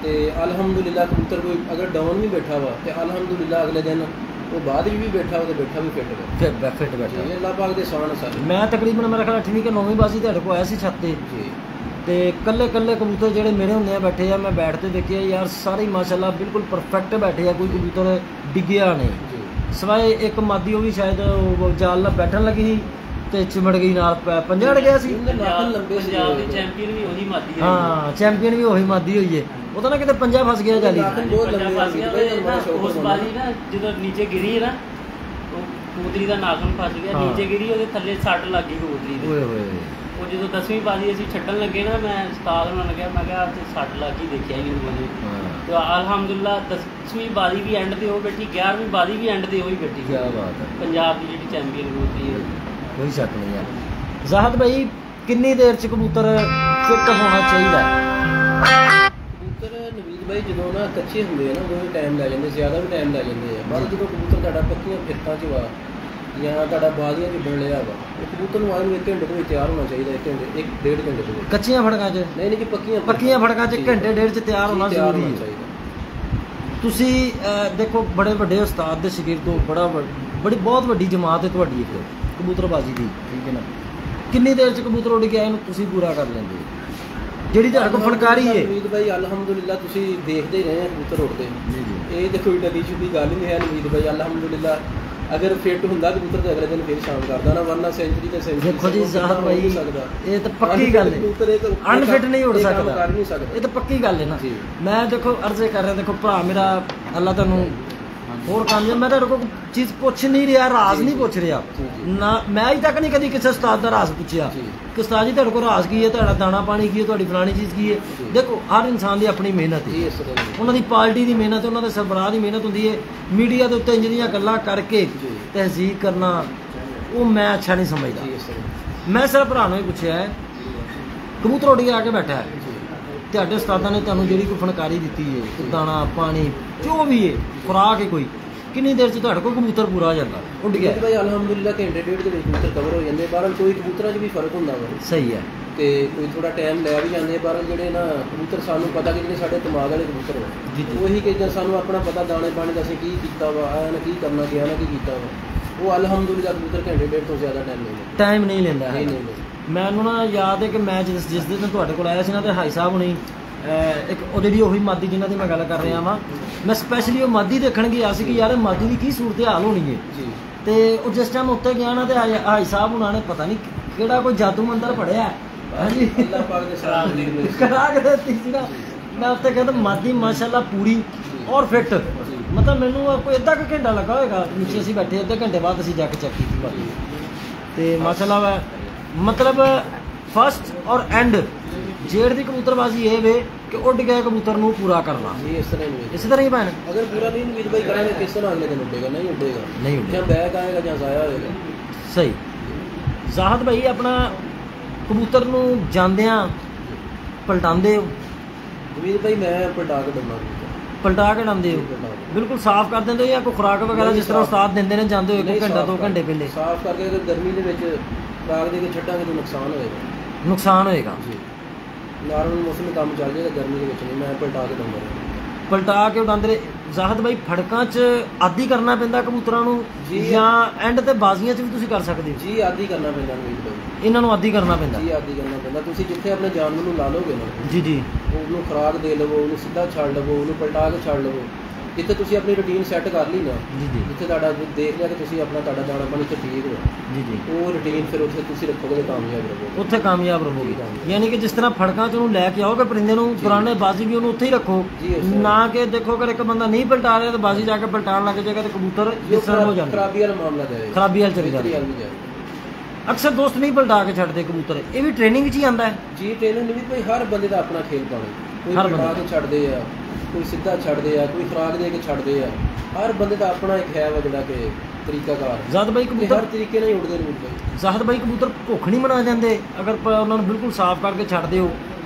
ਤੇ ਅਲਹਮਦੁਲਿਲਾ ਕਬੂਤਰ ਕੋਈ ਅਗਰ ਡਾਊਨ ਵੀ ਬੈਠਾ ਵਾ ਤੇ ਅਲਹਮਦੁਲਿਲਾ ਅਗਲੇ ਦਿਨ ਉਹ ਬਾਅਦ ਵੀ ਬੈਠਾ, ਉਹਦੇ ਬੈਠਾ ਵੀ ਫਿੱਟ ਬੈਠਾ। ਇਹ ਅੱਲਾਹ ਪਾਕ ਦੇ ਸ਼ਾਨ ਹੈ। ਮੈਂ ਤਕਰੀਬਨ ਮੇਰਾ ਖਿਆਲ 8ਵੀਂ ਕਿ 9ਵੀਂ ਬਾਜ਼ੀ ਤੁਹਾਡੇ ਕੋਲ ਆਇਆ ਸੀ ਛੱਤ ਤੇ ਜੀ, ਤੇ ਕੱਲੇ ਕਬੂਤਰ ਜਿਹੜੇ ਮੇਰੇ ਹੁੰਦੇ ਆ ਬੈਠੇ ਆ, ਮੈਂ ਬੈਠ ਤੇ ਦੇਖਿਆ ਯਾਰ ਸਾਰੇ ਹੀ ਮਾਸ਼ਾਅੱਲਾ ਬਿਲਕੁਲ ਪਰਫੈਕਟ ਬੈਠੇ ਆ, ਕੋਈ ਕਬੂਤਰ ਡਿੱਗਿਆ ਨਹੀਂ ਸਵਾਏ ਇੱਕ ਮਾਦੀ, ਉਹ ਵੀ ਸ਼ਾਇਦ ਜਾਲ ਨਾਲ ਬੈਠਣ ਲੱਗੀ ਸੀ ਤੇ ਚਿਮੜ ਗਈ, ਨਾਲ ਪੰਜਾ ਅੜ ਗਿਆ ਸੀ। ਪੰਜਾਬ ਦੇ ਚੈਂਪੀਅਨ ਵੀ ਉਹੀ ਮਾਦੀ, ਹਾਂ ਚੈਂਪੀਅਨ ਵੀ ਉਹੀ ਮਾਦੀ ਹੋਈ ਹੈ, ਉਹਦਾ ਨਾ ਕਿਤੇ ਪੰਜਾ ਫਸ ਗਿਆ ਜਾਲੀ। ਉਸ ਬਾਜੀ ਨਾ ਜਦੋਂ ਨੀਚੇ ਗਿਰੀ ਨਾ, ਕਬੂਤਰੀ ਦਾ ਨਾਖੂਨ ਫਸ ਗਿਆ, ਨੀਚੇ ਗਿਰੀ, ਉਹਦੇ ਥੱਲੇ ਸੱਟ ਲੱਗ ਗਈ ਕਬੂਤਰੀ ਦੇ। ਉਹ ਜਦੋਂ 10ਵੀਂ ਬਾਜੀ ਅਸੀਂ ਛੱਡਣ ਲੱਗੇ ਨਾ, ਮੈਂ ਉਸਤਾਦ ਨੂੰ ਲੱਗਿਆ, ਮੈਂ ਕਿਹਾ ਤੇ ਸੱਟ ਲੱਗ ਗਈ, ਦੇਖਿਆ ਹੀ ਨਹੀਂ ਮੈਨੂੰ। ਤੇ ਅਲਹਮਦੁਲਿਲਾ 10ਵੀਂ ਬਾਜੀ ਵੀ ਐਂਡ ਤੇ ਉਹ ਬੈਠੀ, 11ਵੀਂ ਬਾਜੀ ਵੀ ਐਂਡ ਤੇ ਉਹੀ ਬੈਠੀ। ਕੀ ਬਾਤ ਹੈ, ਪੰਜਾਬ ਦੀ ਜਿਹੜੀ ਚੈਂਪੀਅਨ ਕਬੂਤਰੀ ਹੈ, ਕੋਈ ਸ਼ੱਕ ਨਹੀਂ ਹੈ। ਜ਼ਾਹਦ ਭਾਈ ਕਿੰਨੀ ਦੇਰ ਚ ਕਬੂਤਰ ਫਿੱਟ ਹੋਣਾ ਚਾਹੀਦਾ? ਕਬੂਤਰ ਨਵੀਦ ਭਾਈ ਜਦੋਂ ਨਾ ਕੱਚੇ ਹੁੰਦੇ ਆ ਨਾ, ਉਦੋਂ ਵੀ ਟਾਈਮ ਲੈ ਜਾਂਦੇ, ਜ਼ਿਆਦਾ ਵੀ ਟਾਈਮ ਲੈ ਜਾਂਦੇ ਆ। ਬਾਅਦ ਜਦੋਂ ਕਬੂਤਰ ਤੁਹਾਡਾ ਪੱਕੀਆਂ ਫਿਰਤਾਂ ਚ ਵਾ ਜਾਂ ਤੁਹਾਡਾ ਬਾਜ਼ੀਆਂ ਚ ਬਣ ਲਿਆ ਵਾ, ਉਹ ਕਬੂਤਰ ਨੂੰ ਆਏ ਨੂੰ 1 ਘੰਟੇ ਤੋਂ ਤਿਆਰ ਹੋਣਾ ਚਾਹੀਦਾ, 1 ਘੰਟੇ 1-1.5 ਘੰਟੇ ਤੋਂ। ਕੱਚੀਆਂ ਫੜਕਾਂ ਚ ਨਹੀਂ ਕਿ ਪੱਕੀਆਂ ਫੜਕਾਂ ਚ 1 ਘੰਟੇ 1.5 ਚ ਤਿਆਰ ਹੋਣਾ ਜ਼ਰੂਰੀ ਹੈ। ਤੁਸੀਂ ਦੇਖੋ ਬੜੇ ਵੱਡੇ ਉਸਤਾਦ ਦੇ ਸ਼ਾਗਿਰਦ ਤੋਂ ਬਹੁਤ ਵੱਡੀ ਜਮਾਤ ਹੈ ਤੁਹਾਡੀ ਇੱਕ ਕਬੂਤਰਬਾਜ਼ੀ ਦੀ, ਠੀਕ ਹੈ ਨਾ। ਕਿੰਨੀ ਦੇਰ ਚ ਕਬੂਤਰ ਉੱਡ ਕੇ ਆਏ ਨੂੰ ਤੁਸੀਂ ਪੂਰਾ ਕਰ ਲੈਂਦੇ ਹੋ ਜਿਹੜੀ ਤੁਹਾਡੇ ਕੋਲ ਫਨਕਾਰੀ ਹੈ? ਨਵੀਦ ਭਾਈ ਅਲਹਮਦੁਲਿਲਾ ਤੁਸੀਂ ਦੇਖਦੇ ਰਹੇ ਆ ਕਬੂਤਰ ਉੱਡਦੇ, ਇਹ ਦੇਖੋ ਡਰੀ ਛੁੱਟੀ ਗੱਲ ਨਹੀਂ ਹੈ। ਨਵੀਦ ਭਾਈ ਅਲਹਮਦੁਲਿਲਾ ਅਗਰ ਫਿੱਟ ਹੁੰਦਾ ਕਬੂਤਰ ਤੇ ਅਗਲੇ ਦਿਨ ਫਿਰ ਸ਼ਾਮ ਕਰਦਾ ਨਾ, ਵਰਨਾ ਸੈਂਚਰੀ ਤੇ ਸੈਂਚਰੀ। ਦੇਖੋ ਜੀ ਜ਼ਾਹਦ ਭਾਈ ਇਹ ਤਾਂ ਪੱਕੀ ਗੱਲ ਹੈ, ਅਨਫਿਟ ਨਹੀਂ ਉੱਡ ਸਕਦਾ, ਇਹ ਤਾਂ ਪੱਕੀ ਗੱਲ ਹੈ ਨਾ। ਮੈਂ ਦੇਖੋ ਅਰਜ਼ੇ ਕਰ ਰਿਹਾ, ਦੇਖੋ ਭਰਾ ਮੇਰਾ ਅੱਲਾ ਤੁਹਾਨੂੰ ਹੋਰ ਕਾਮਯਾਬ। ਮੈਂ ਤੁਹਾਡੇ ਕੋਲ ਚੀਜ਼ ਪੁੱਛ ਨਹੀਂ ਰਿਹਾ, ਰਾਜ਼ ਨਹੀਂ ਪੁੱਛ ਰਿਹਾ ਨਾ। ਮੈਂ ਅਜੇ ਤੱਕ ਨਹੀਂ ਕਦੀ ਕਿਸੇ ਉਸਤਾਦ ਦਾ ਰਾਜ਼ ਪੁੱਛਿਆ ਕਿ ਉਸਤਾਦ ਜੀ ਤੁਹਾਡੇ ਕੋਲ ਰਾਜ਼ ਕੀ ਹੈ, ਤੁਹਾਡਾ ਦਾਣਾ ਪਾਣੀ ਕੀ ਹੈ, ਤੁਹਾਡੀ ਫਲਾਣੀ ਚੀਜ਼ ਕੀ ਹੈ। ਦੇਖੋ ਹਰ ਇਨਸਾਨ ਦੀ ਆਪਣੀ ਮਿਹਨਤ ਹੈ, ਉਹਨਾਂ ਦੀ ਪਾਰਟੀ ਦੀ ਮਿਹਨਤ, ਉਹਨਾਂ ਦੇ ਸਰਬਰਾਹ ਦੀ ਮਿਹਨਤ ਹੁੰਦੀ ਹੈ। ਮੀਡੀਆ ਦੇ ਉੱਤੇ ਇੰਜ ਦੀਆਂ ਗੱਲਾਂ ਕਰਕੇ ਤਹਿਜ਼ੀਬ ਕਰਨਾ ਉਹ ਮੈਂ ਅੱਛਾ ਨਹੀਂ ਸਮਝਦਾ। ਮੈਂ ਸਿਰਫ ਭਰਾ ਨੂੰ ਹੀ ਪੁੱਛਿਆ ਹੈ, ਕਬੂਤਰ ਉੱਡ ਕੇ ਆ ਕੇ ਬੈਠਾ ਹੈ, ਤੁਹਾਡੇ ਉਸਤਾਦਾਂ ਨੇ ਤੁਹਾਨੂੰ ਜਿਹੜੀ ਕੋਈ ਫਨਕਾਰੀ ਦਿੱਤੀ ਹੈ, ਦਾਣਾ ਪਾਣੀ ਜੋ ਵੀ ਹੈ, ਖੁਰਾਕ ਹੈ ਕੋਈ, ਕਿੰਨੀ ਦੇਰ 'ਚ ਤੁਹਾਡੇ ਕੋਲ ਕਬੂਤਰ ਪੂਰਾ ਹੋ ਜਾਂਦਾ ਉੱਡ ਗਿਆ? ਭਾਈ ਅਲਹਮਦੁਲਿਲਾ ਘੰਟੇ ਡੇਢ ਦੇ ਵਿੱਚ ਕਬੂਤਰ ਕਵਰ ਹੋ ਜਾਂਦੇ। ਬਾਹਰ ਕੋਈ ਕਬੂਤਰਾਂ 'ਚ ਵੀ ਫਰਕ ਹੁੰਦਾ ਵਾ। ਸਹੀ ਹੈ। ਤੇ ਕੋਈ ਥੋੜਾ ਟਾਈਮ ਲੈ ਵੀ ਜਾਂਦੇ ਬਾਹਰ ਜਿਹੜੇ ਨਾ ਕਬੂਤਰ, ਸਾਨੂੰ ਪਤਾ ਕਿ ਜਿਹੜੇ ਸਾਡੇ ਦਿਮਾਗ ਵਾਲੇ ਕਬੂਤਰ ਵਾ ਉਹੀ ਕਿ ਸਾਨੂੰ ਆਪਣਾ ਪਤਾ ਦਾਣੇ ਪਾਣੀ ਦਾ ਅਸੀਂ ਕੀ ਕੀਤਾ ਵਾ, ਆਇਆ ਨਾ ਕੀ ਕਰਨਾ ਗਿਆ ਨਾ ਕੀ ਕੀਤਾ ਵਾ, ਉਹ ਅਲਹਮਦੁਲਿਲਾ ਕਬੂਤਰ ਘੰਟੇ ਡੇਢ ਤੋਂ ਜ਼ਿਆਦਾ ਟਾਈਮ ਨਹੀਂ ਲੈਂਦਾ। ਮੈਨੂੰ ਨਾ ਯਾਦ ਹੈ ਕਿ ਮੈਂ ਜਿਸ ਦਿਨ ਤੁਹਾਡੇ ਕੋਲ ਆਇਆ ਸੀ ਨਾ, ਤੇ ਹਾਈ ਸਾਹਿਬ ਹੁਣੀ ਇੱਕ ਉਹ ਜਿਹੜੀ ਉਹੀ ਮਾਦੀ ਜਿਨ੍ਹਾਂ ਦੀ ਮੈਂ ਗੱਲ ਕਰ ਰਿਹਾ ਵਾਂ, ਮੈਂ ਸਪੈਸ਼ਲੀ ਉਹ ਮਾਦੀ ਦੇਖਣ ਗਿਆ ਸੀ ਕਿ ਯਾਰ ਮਾਦੀ ਦੀ ਕੀ ਸੂਰਤ ਹਾਲ ਹੋਣੀ ਹੈ। ਤੇ ਉਹ ਜਿਸ ਟਾਈਮ ਉੱਤੇ ਗਿਆ ਨਾ, ਤੇ ਹਾਈ ਸਾਹਿਬ ਹੁਣਾਂ ਨੇ ਪਤਾ ਨਹੀਂ ਕਿਹੜਾ ਕੋਈ ਜਾਦੂ ਮੰਤਰ ਪੜਿਆ, ਹਾਂਜੀ ਕਰਾ ਕੇ ਦਿੱਤੀ ਸੀ ਨਾ। ਮੈਂ ਉੱਥੇ ਕਹਿੰਦਾ ਮਾਦੀ ਮਾਸ਼ਾਅੱਲਾ ਪੂਰੀ ਔਰ ਫਿੱਟ। ਮਤਲਬ ਮੈਨੂੰ ਕੋਈ ਅੱਧਾ ਕੁ ਘੰਟਾ ਲੱਗਾ ਹੋਏਗਾ, ਨੀਚੇ ਅਸੀਂ ਬੈਠੇ, ਅੱਧੇ ਘੰਟੇ ਬਾਅਦ ਅਸੀਂ ਜਾ ਕੇ ਚੈੱਕ ਕੀਤੀ ਬਾਕੀ। ਤੇ ਮਾਸ਼ਾਅੱਲਾ ਮਤਲਬ ਫਸਟ ਔਰ ਐਂਡ ਜੇੜ ਦੀ ਕਬੂਤਰਬਾਜ਼ੀ ਇਹ ਵੇ ਕਿ ਉੱਡ ਗਏ ਕਬੂਤਰ ਨੂੰ ਪੂਰਾ ਕਰਨਾ। ਇਸੇ ਤਰ੍ਹਾਂ ਹੀ ਭੈਣ ਅਗਰ ਪੂਰਾ ਨਹੀਂ ਵੀਰ ਭਾਈ ਕਰਾਂਗੇ ਕਿਸ ਤਰ੍ਹਾਂ ਅਗਲੇ ਦਿਨ ਉੱਡੇਗਾ? ਨਹੀਂ ਉੱਡੇਗਾ, ਜਾਂ ਬੈਕ ਆਏਗਾ ਜਾਂ ਜ਼ਾਇਆ ਹੋਏਗਾ। ਸਹੀ। ਜ਼ਾਹਦ ਭਾਈ ਆਪਣਾ ਕਬੂਤਰ ਨੂੰ ਜਾਂਦਿਆਂ ਪਲਟਾਉਂਦੇ ਹੋ? ਵੀਰ ਭਾਈ ਮੈਂ ਪਲਟਾ ਕੇ ਦਿੰਦਾ। ਪਲਟਾ ਕੇ ਡਾਉਂਦੇ ਹੋ? ਬਿਲਕੁਲ ਸਾਫ਼ ਕਰ ਦਿੰਦੇ ਹੋ ਜਾਂ ਕੋਈ ਖੁਰਾਕ ਵਗੈਰਾ ਜਿਸ ਤਰ੍ਹਾਂ ਉਸਤਾਦ ਦਿੰਦੇ ਨੇ ਜਾਂਦੇ ਹੋਏ ਕੋਈ ਘੰਟਾ 2 ਘੰਟੇ ਪਹਿਲੇ? ਸਾਫ਼ ਕਰਕੇ ਅਗਰ ਗਰਮੀ ਦੇ ਵਿੱਚ ਖੁਰਾਕ ਦੇ ਕੇ ਛੱਡਾਂਗੇ ਤਾਂ ਨੁਕਸਾਨ ਹੋਏਗਾ। ਨੁਕਸਾਨ ਹੋਏਗਾ ਜੀ। ਨਾਰਮਲ ਮੌਸਮ ਕੰਮ ਚੱਲ ਜਾਏਗਾ, ਗਰਮੀ ਦੇ ਵਿੱਚ ਨਹੀਂ। ਮੈਂ ਪਲਟਾ ਕੇ ਦਊਂਗਾ। ਪਲਟਾ ਕੇ ਉਡਾਉਂਦੇ ਰਹੇ ਜ਼ਾਹਦ ਭਾਈ। ਫੜਕਾਂ 'ਚ ਆਦੀ ਕਰਨਾ ਪੈਂਦਾ ਕਬੂਤਰਾਂ ਨੂੰ ਜਾਂ ਐਂਡ ਤੇ ਬਾਜ਼ੀਆਂ 'ਚ ਵੀ ਤੁਸੀਂ ਕਰ ਸਕਦੇ ਹੋ? ਜੀ ਆਦੀ ਕਰਨਾ ਪੈਂਦਾ ਵੀਰ ਭਾਈ, ਇਹਨਾਂ ਨੂੰ ਆਦੀ ਕਰਨਾ ਪੈਂਦਾ ਜੀ, ਆਦੀ ਕਰਨਾ ਪੈਂਦਾ। ਤੁਸੀਂ ਜਿੱਥੇ ਆਪਣੇ ਜਾਨਵਰ ਨੂੰ ਲਾ ਲੋਗੇ ਨਾ ਜੀ ਉਹਨੂੰ ਖੁਰਾਕ ਦੇ ਲਵੋ, ਉਹਨੂੰ ਸਿੱਧਾ ਛੱਡ ਲਵੋ, ਉਹਨੂੰ ਪਲਟਾ ਕੇ ਛੱਡ ਲਵੋ। ਜਿੱਥੇ ਤੁਸੀਂ ਆਪਣੀ ਰੂਟੀਨ ਸੈੱਟ ਕਰ ਲਈ ਨਾ, ਜਿੱਥੇ ਤੁਹਾਡਾ ਦੇਖ ਲਿਆ ਕਿ ਤੁਸੀਂ ਆਪਣਾ ਤੁਹਾਡਾ ਦਾਣਾ ਪਾਣੀ ਇੱਥੇ ਠੀਕ ਹੋ, ਉਹ ਰੂਟੀਨ ਫਿਰ ਉੱਥੇ ਤੁਸੀਂ ਰੱਖੋਗੇ ਤਾਂ ਕਾਮਯਾਬ ਰਹੋਗੇ। ਉੱਥੇ ਕਾਮਯਾਬ ਰਹੋਗੇ। ਯਾਨੀ ਕਿ ਜਿਸ ਤਰ੍ਹਾਂ ਫੜਕਾਂ 'ਚ ਉਹਨੂੰ ਲੈ ਕੇ ਆਓਗੇ ਪਰਿੰਦੇ ਨੂੰ, ਪੁਰਾਣੇ ਬਾਜ਼ੀ ਵੀ ਉਹਨੂੰ ਉੱਥੇ ਹੀ ਰੱਖੋ, ਨਾ ਕਿ ਦੇਖੋ ਅਗਰ ਇੱਕ ਬੰਦਾ ਨਹੀਂ ਪਲਟਾ ਰਿਹਾ ਤਾਂ ਬਾਜ਼ੀ ਜਾ ਕੇ ਪਲਟਾਉਣ ਲੱਗ ਜਾਏਗਾ ਤੇ ਕਬੂਤਰ ਜਿਸ ਤਰ੍ਹਾਂ ਹੋ ਜਾਂਦਾ, ਖਰਾਬੀ ਵਾਲਾ ਮਾਮਲਾ ਜਾਏਗਾ, ਖਰਾਬੀ ਵਾਲ ਚਲੀ ਜਾਏਗਾ। ਅਕਸਰ ਦੋਸਤ ਨਹੀਂ ਪਲਟਾ ਕੇ ਛੱਡਦੇ ਕਬੂਤਰ, ਇਹ ਵੀ ਟ੍ਰੇਨਿੰਗ 'ਚ ਹੀ ਆਉਂਦਾ ਹੈ ਜੀ। ਟ੍ਰੇਨਿੰਗ ਵੀ ਭਾਈ ਹਰ ਬੰਦੇ ਦਾ ਆਪਣਾ ਖੇਲ ਪਾਉਣਾ, ਕੋਈ ਪਲਟਾ ਕੇ ਛੱਡਦੇ ਆ, ਕੋਈ ਸਿੱਧਾ ਛੱਡਦੇ ਆ, ਕੋਈ ਖੁਰਾਕ ਦੇ ਕੇ ਛੱਡਦੇ ਆ। ਹਰ ਬੰਦੇ ਦਾ ਆਪਣਾ ਇੱਕ ਹੈ ਵਾ ਜਿਹੜਾ ਕਿ ਤਰੀਕਾਕਾਰ। ਜ਼ਾਹਦ ਭਾਈ ਕਬੂਤਰ ਹਰ ਤਰੀਕੇ ਨਾਲ ਹੀ ਉੱਡਦੇ ਨੇ ਭਾਈ। ਜ਼ਾਹਦ ਭਾਈ ਕਬੂਤਰ ਭੁੱਖ ਨਹੀਂ ਮਨਾ ਜਾਂਦੇ ਅਗਰ ਉਹਨਾਂ ਨੂੰ ਬਿਲਕੁਲ ਸਾਫ਼ ਕਰਕੇ ਛੱਡਦੇ ਹੋ?